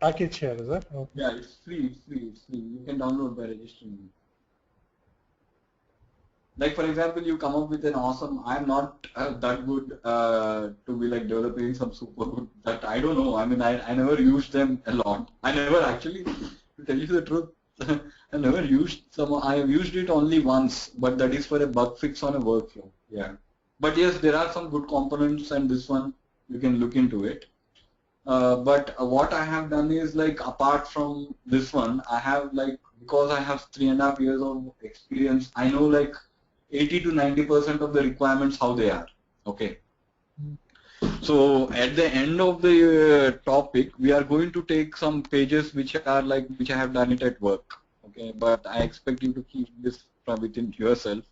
Package share, is that? Okay. Yeah, it's free. You can download by registering. Like, for example, you come up with an awesome. I'm not that good to be like developing some super good. That I don't know. I mean, I never used them a lot. I never actually, to tell you the truth, I never used some. I have used it only once, but that is for a bug fix on a workflow. Yeah. But yes, there are some good components, and this one you can look into it. But what I have done is, like, apart from this one, I have, like, because I have 3.5 years of experience, I know like 80 to 90% of the requirements how they are. Okay. So at the end of the topic, we are going to take some pages which are like which I have done it at work. Okay, but I expect you to keep this from within yourself,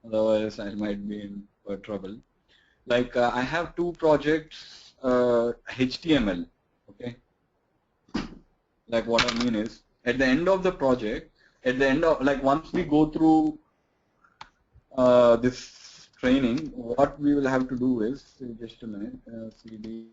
otherwise I might be in trouble. Like I have 2 projects, HTML. Okay. Like what I mean is, at the end of the project, at the end of, like, once we go through this training, what we will have to do is, just a minute, CD